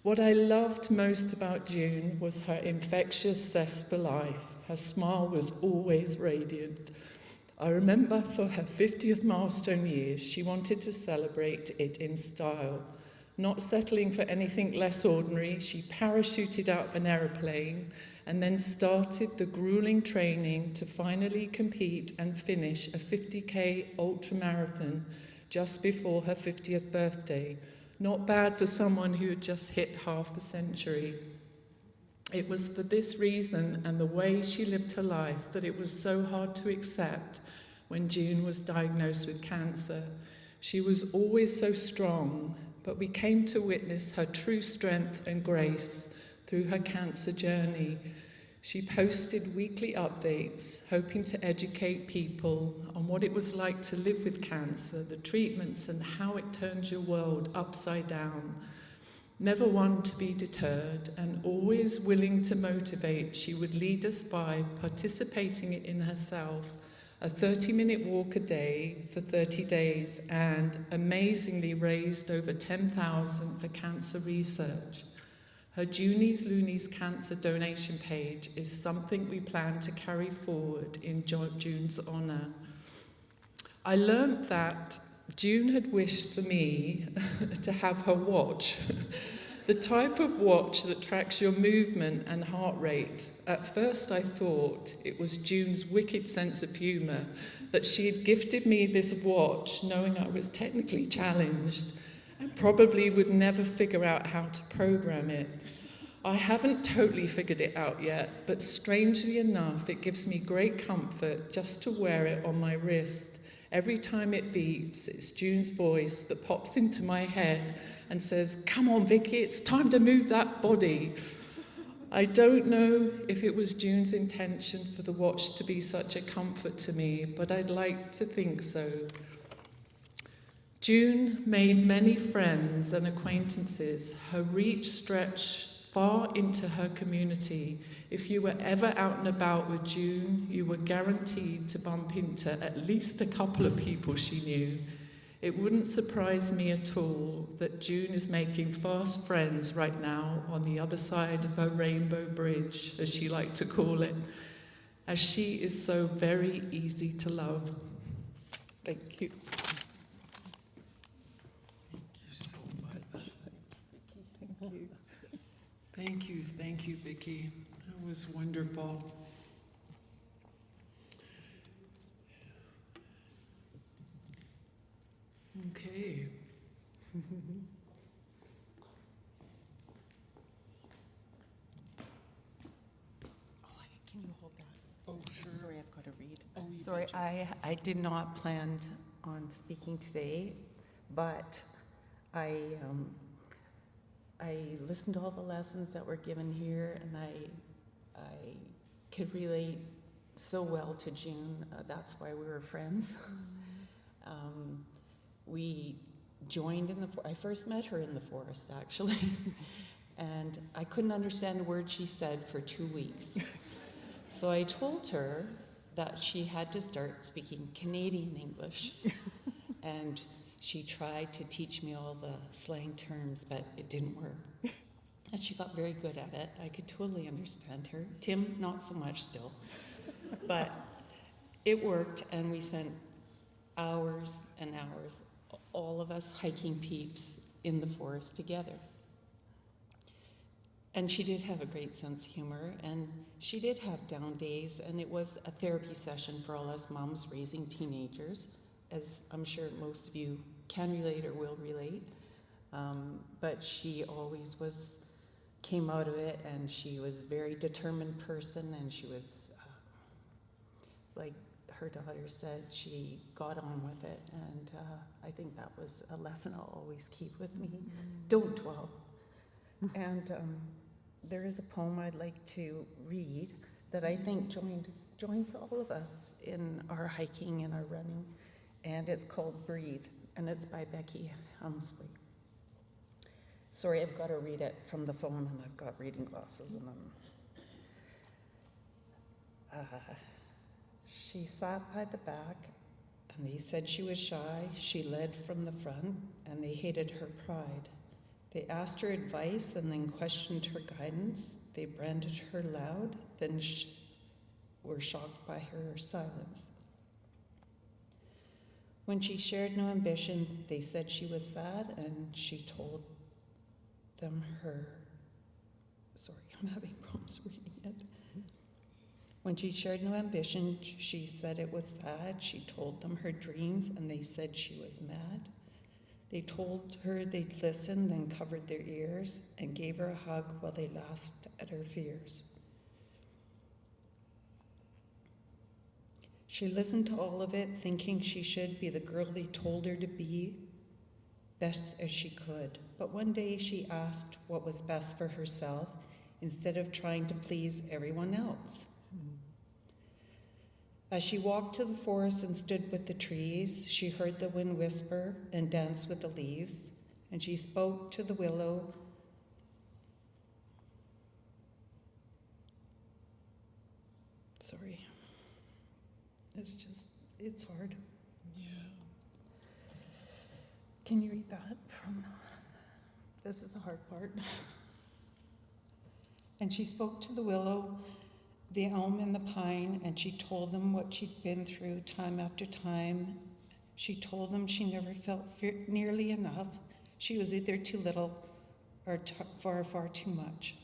What I loved most about June was her infectious zest for life. Her smile was always radiant. I remember for her 50th milestone year, she wanted to celebrate it in style. Not settling for anything less ordinary, she parachuted out of an aeroplane and then started the grueling training to finally compete and finish a 50K ultramarathon just before her 50th birthday. Not bad for someone who had just hit half a century. It was for this reason and the way she lived her life that it was so hard to accept when June was diagnosed with cancer. She was always so strong, but we came to witness her true strength and grace through her cancer journey. She posted weekly updates, hoping to educate people on what it was like to live with cancer, the treatments, and how it turns your world upside down. Never one to be deterred and always willing to motivate, she would lead us by participating in herself, a 30-minute walk a day for 30 days, and amazingly raised over $10,000 for cancer research. Her Junies Loonies Cancer donation page is something we plan to carry forward in June's honour. I learned that June had wished for me to have her watch, the type of watch that tracks your movement and heart rate. At first I thought it was June's wicked sense of humour, that she had gifted me this watch knowing I was technically challenged and probably would never figure out how to program it. I haven't totally figured it out yet, but strangely enough, it gives me great comfort just to wear it on my wrist. Every time it beeps, it's June's voice that pops into my head and says, "Come on, Vicky, it's time to move that body." I don't know if it was June's intention for the watch to be such a comfort to me, but I'd like to think so. June made many friends and acquaintances. Her reach stretched far into her community. If you were ever out and about with June, you were guaranteed to bump into at least a couple of people she knew. It wouldn't surprise me at all that June is making fast friends right now on the other side of her rainbow bridge, as she liked to call it, as she is so very easy to love. Thank you. Thank you so much. Thank you. Thank you, Vicky. That was wonderful. Okay. Can you hold that? Oh, sure. Sorry, I've got to read. Oh, you Sorry, betcha. I did not plan on speaking today, but I listened to all the lessons that were given here, and I could relate so well to June. That's why we were friends. We joined in I first met her in the forest, actually, and I couldn't understand a word she said for 2 weeks. So I told her that she had to start speaking Canadian English, and she tried to teach me all the slang terms, but it didn't work. And she got very good at it. I could totally understand her. Tim, not so much still. But it worked, and we spent hours and hours, all of us hiking peeps in the forest together. And she did have a great sense of humor, and she did have down days, and it was a therapy session for all us moms raising teenagers, as I'm sure most of you can relate or will relate. But she always came out of it, and she was a very determined person, and she was, like her daughter said, she got on with it, and I think that was a lesson I'll always keep with me. Don't dwell. And there is a poem I'd like to read that I think joins all of us in our hiking and our running, and it's called Breathe, and it's by Becky Helmsley. Sorry, I've got to read it from the phone, and I've got reading glasses, and she sat by the back, and they said she was shy. She led from the front, and they hated her pride. They asked her advice and then questioned her guidance. They branded her loud, then were shocked by her silence. When she shared no ambition, they said she was sad, and she told them sorry, I'm having problems reading it. When she shared no ambition, she said it was sad. She told them her dreams, and they said she was mad. They told her they'd listen, then covered their ears and gave her a hug while they laughed at her fears. She listened to all of it, thinking she should be the girl they told her to be, best as she could. But one day she asked what was best for herself instead of trying to please everyone else. As she walked to the forest and stood with the trees, she heard the wind whisper and dance with the leaves, and she spoke to the willow. Sorry. It's hard. Yeah. Can you read that this is the hard part. And she spoke to the willow, the elm and the pine, and she told them what she'd been through time after time. She told them she never felt nearly enough. She was either too little or far too much.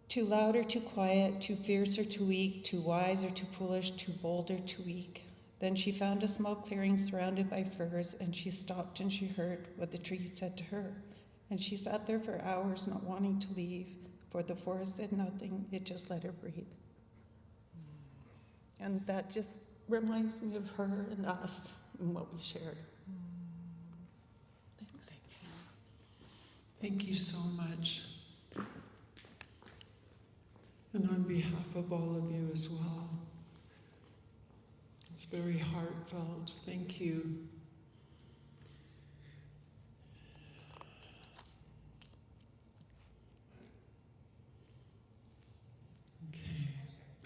Too loud or too quiet, too fierce or too weak, too wise or too foolish, too bold or too weak. Then she found a small clearing surrounded by firs, and she stopped and she heard what the trees said to her. And she sat there for hours, not wanting to leave, for the forest said nothing, it just let her breathe. And that just reminds me of her and us and what we shared. Thanks. Thank you so much. And on behalf of all of you as well. It's very heartfelt. Thank you.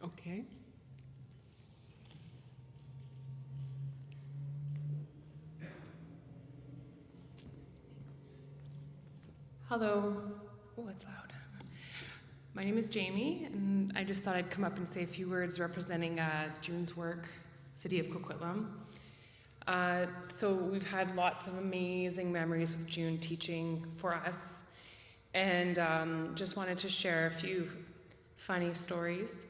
Okay. Hello. Oh, it's loud. My name is Jamie, and I just thought I'd come up and say a few words representing June's work, City of Coquitlam. So we've had lots of amazing memories with June teaching for us, and just wanted to share a few funny stories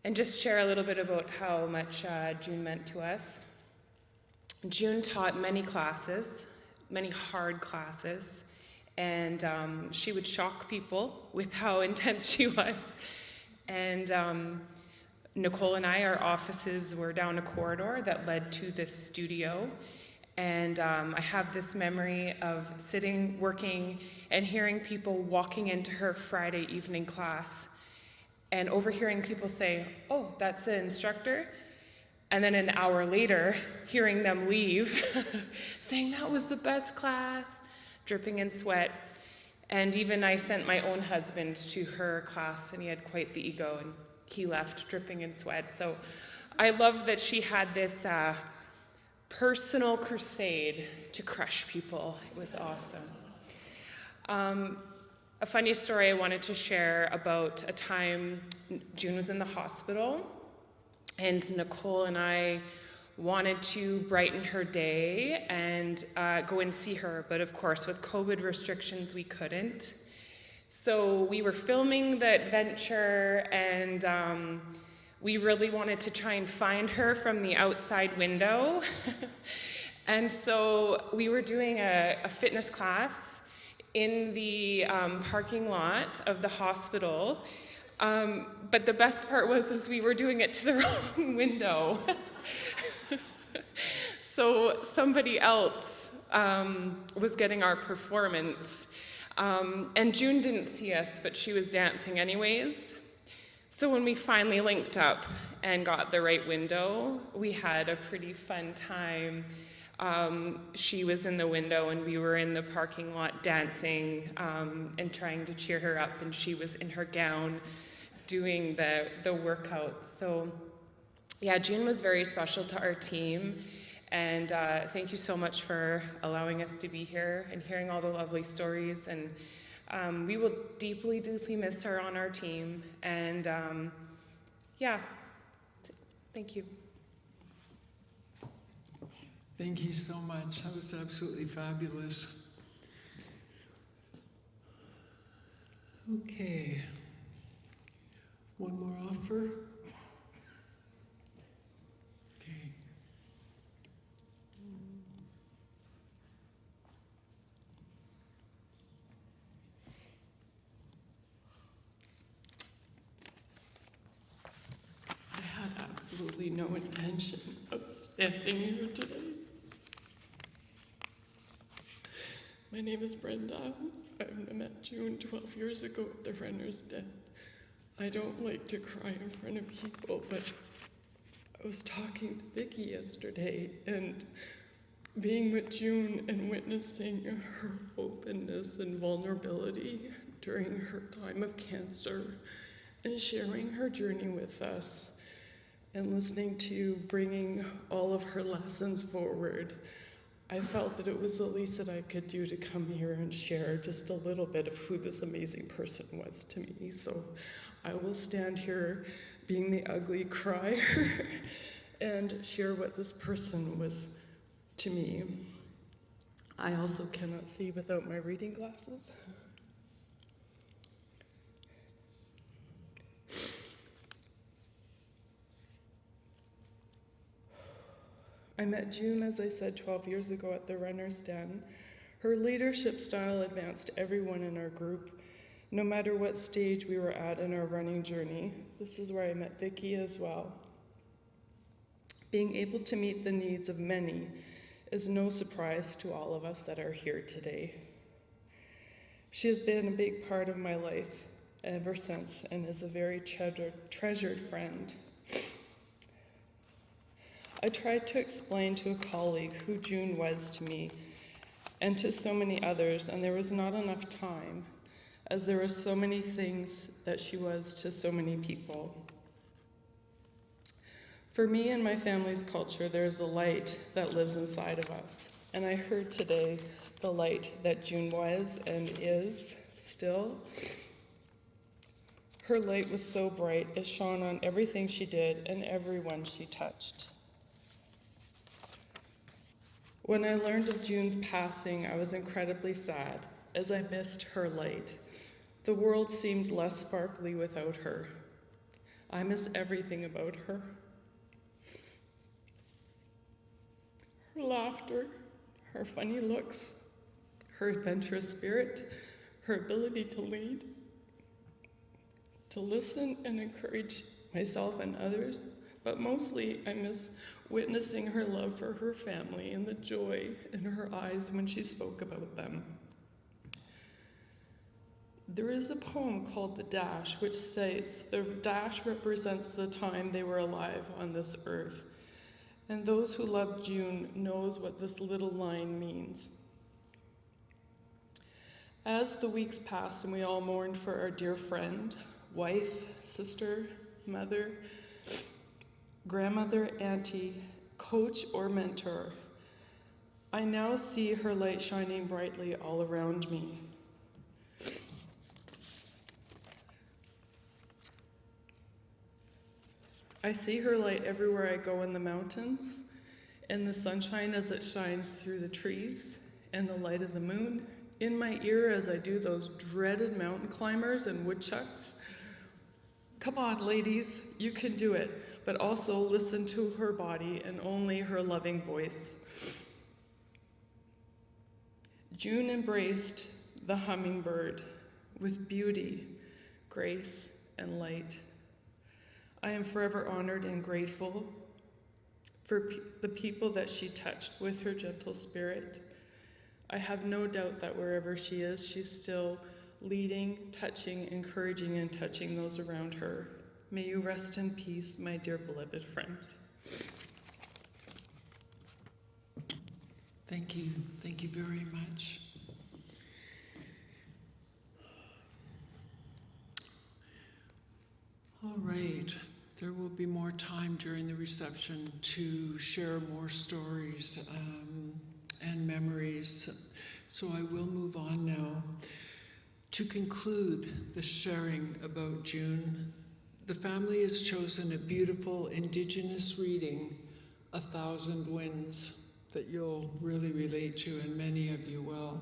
and just share a little bit about how much June meant to us. June taught many classes, many hard classes, and she would shock people with how intense she was. And Nicole and I, our offices were down a corridor that led to this studio. And I have this memory of sitting, working, and hearing people walking into her Friday evening class and overhearing people say, "Oh, that's the instructor?" And then an hour later, hearing them leave, saying, "That was the best class," dripping in sweat. And even I sent my own husband to her class, and he had quite the ego, and he left dripping in sweat. So I love that she had this personal crusade to crush people. It was awesome. A funny story I wanted to share about a time June was in the hospital, and Nicole and I wanted to brighten her day and go and see her, but of course with COVID restrictions we couldn't. So we were filming the adventure, and we really wanted to try and find her from the outside window. And so we were doing a fitness class in the parking lot of the hospital. But the best part was we were doing it to the wrong window. So somebody else was getting our performance. And June didn't see us, but she was dancing anyways. So when we finally linked up and got the right window, we had a pretty fun time. She was in the window and we were in the parking lot dancing and trying to cheer her up, and she was in her gown doing the workout. So yeah, June was very special to our team, and thank you so much for allowing us to be here and hearing all the lovely stories. And we will deeply, deeply miss her on our team. And yeah, thank you. Thank you so much. That was absolutely fabulous. Okay. One more offer. Okay. I had absolutely no intention of standing here today. My name is Brenda. I met June 12 years ago at the Renner's Den. I don't like to cry in front of people, but I was talking to Vicki yesterday, and being with June and witnessing her openness and vulnerability during her time of cancer, and sharing her journey with us, and listening to bringing all of her lessons forward, I felt that it was the least that I could do to come here and share just a little bit of who this amazing person was to me. So I will stand here being the ugly crier and share what this person was to me. I also cannot see without my reading glasses. I met June, as I said, 12 years ago at the Renner's Den. Her leadership style advanced everyone in our group, no matter what stage we were at in our running journey. This is where I met Vicki as well. Being able to meet the needs of many is no surprise to all of us that are here today. She has been a big part of my life ever since and is a very treasured friend. I tried to explain to a colleague who June was to me and to so many others, and there was not enough time, as there were so many things that she was to so many people. For me and my family's culture, there is a light that lives inside of us, and I heard today the light that June was and is still. Her light was so bright, it shone on everything she did and everyone she touched. When I learned of June's passing, I was incredibly sad, as I missed her light. The world seemed less sparkly without her. I miss everything about her. Her laughter, her funny looks, her adventurous spirit, her ability to lead, to listen and encourage myself and others, but mostly I miss witnessing her love for her family and the joy in her eyes when she spoke about them. There is a poem called The Dash, which states, the dash represents the time they were alive on this earth. And those who love June knows what this little line means. As the weeks passed and we all mourned for our dear friend, wife, sister, mother, grandmother, auntie, coach, or mentor, I now see her light shining brightly all around me. I see her light everywhere I go in the mountains, in the sunshine as it shines through the trees, and the light of the moon, in my ear as I do those dreaded mountain climbers and woodchucks. Come on, ladies, you can do it, but also listen to her body and only her loving voice. June embraced the hummingbird with beauty, grace, and light. I am forever honored and grateful for the people that she touched with her gentle spirit. I have no doubt that wherever she is, she's still leading, touching, encouraging, and touching those around her. May you rest in peace, my dear beloved friend. Thank you. Thank you very much. All right. There will be more time during the reception to share more stories and memories. So I will move on now. To conclude the sharing about June, the family has chosen a beautiful Indigenous reading, A Thousand Winds, that you'll really relate to, and many of you will.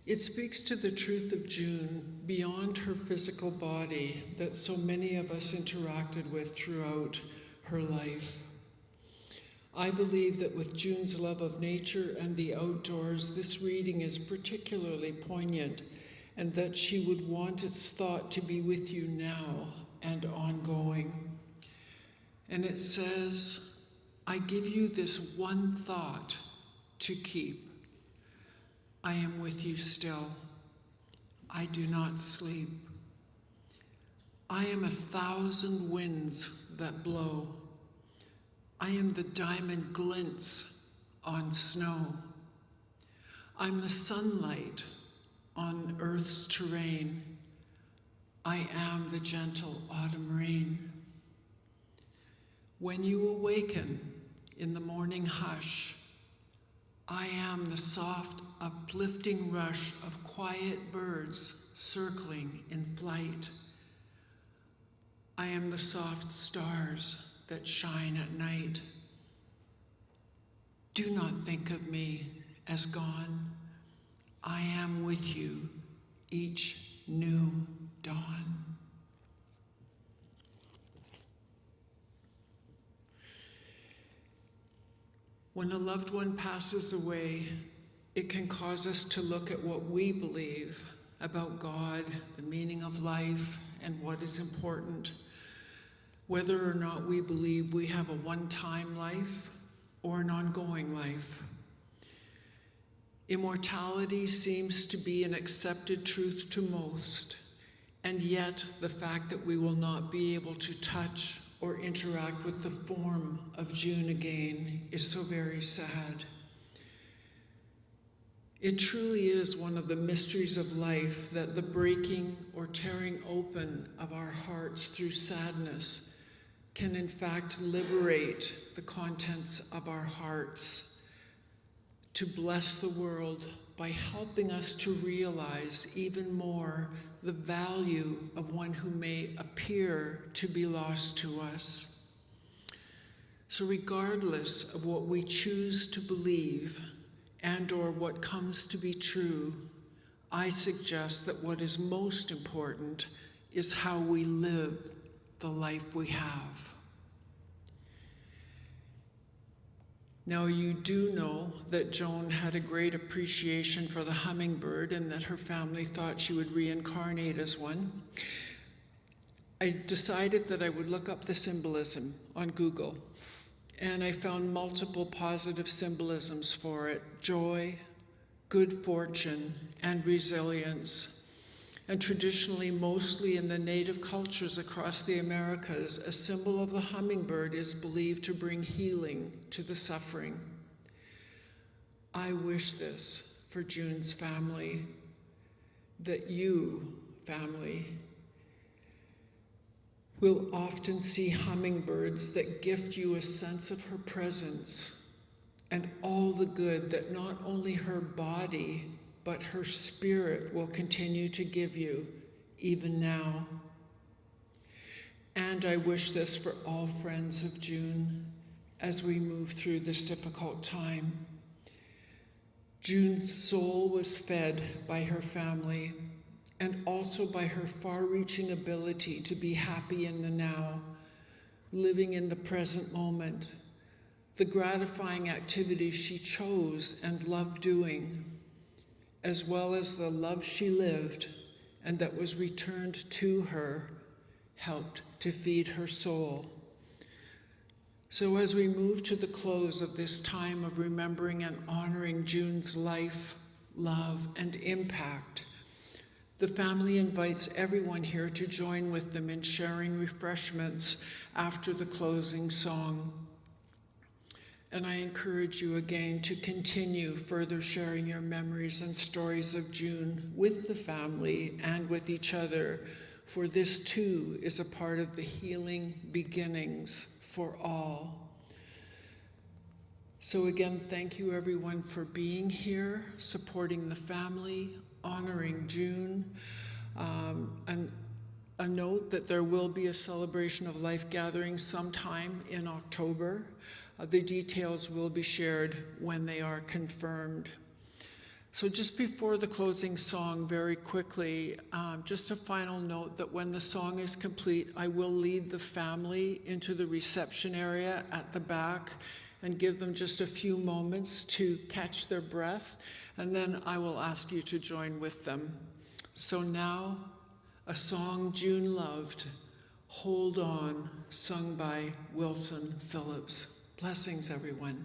It speaks to the truth of June beyond her physical body that so many of us interacted with throughout her life. I believe that with June's love of nature and the outdoors, this reading is particularly poignant, and that she would want its thought to be with you now and ongoing. And it says, I give you this one thought to keep. I am with you still. I do not sleep. I am 1,000 winds that blow. I am the diamond glints on snow. I'm the sunlight on earth's terrain. I am the gentle autumn rain. When you awaken in the morning hush, I am the soft, uplifting rush of quiet birds circling in flight. I am the soft stars that shine at night. Do not think of me as gone. I am with you each new dawn. When a loved one passes away, it can cause us to look at what we believe about God, the meaning of life, and what is important, whether or not we believe we have a one-time life or an ongoing life. Immortality seems to be an accepted truth to most, and yet the fact that we will not be able to touch or interact with the form of June again is so very sad. It truly is one of the mysteries of life that the breaking or tearing open of our hearts through sadness can in fact liberate the contents of our hearts to bless the world by helping us to realize even more the value of one who may appear to be lost to us. So regardless of what we choose to believe and or what comes to be true, I suggest that what is most important is how we live the life we have. Now, you do know that Joan had a great appreciation for the hummingbird and that her family thought she would reincarnate as one. I decided that I would look up the symbolism on Google, and I found multiple positive symbolisms for it: joy, good fortune, and resilience. And traditionally, mostly in the native cultures across the Americas, a symbol of the hummingbird is believed to bring healing to the suffering. I wish this for June's family, that you, family, will often see hummingbirds that gift you a sense of her presence and all the good that not only her body, but her spirit will continue to give you, even now. And I wish this for all friends of June as we move through this difficult time. June's soul was fed by her family and also by her far-reaching ability to be happy in the now, living in the present moment, the gratifying activities she chose and loved doing, as well as the love she lived and that was returned to her, helped to feed her soul. So as we move to the close of this time of remembering and honoring June's life, love, and impact, The family invites everyone here to join with them in sharing refreshments after the closing song. And I encourage you again to continue further sharing your memories and stories of June with the family and with each other, for this too is a part of the healing beginnings for all. So again, thank you everyone for being here, supporting the family, honoring June. And a note that there will be a celebration of life gathering sometime in October. The details will be shared when they are confirmed. So just before the closing song, very quickly, just a final note that when the song is complete, I will lead the family into the reception area at the back and give them just a few moments to catch their breath, and then I will ask you to join with them. So now, a song June loved, Hold On, sung by Wilson Phillips. Blessings, everyone.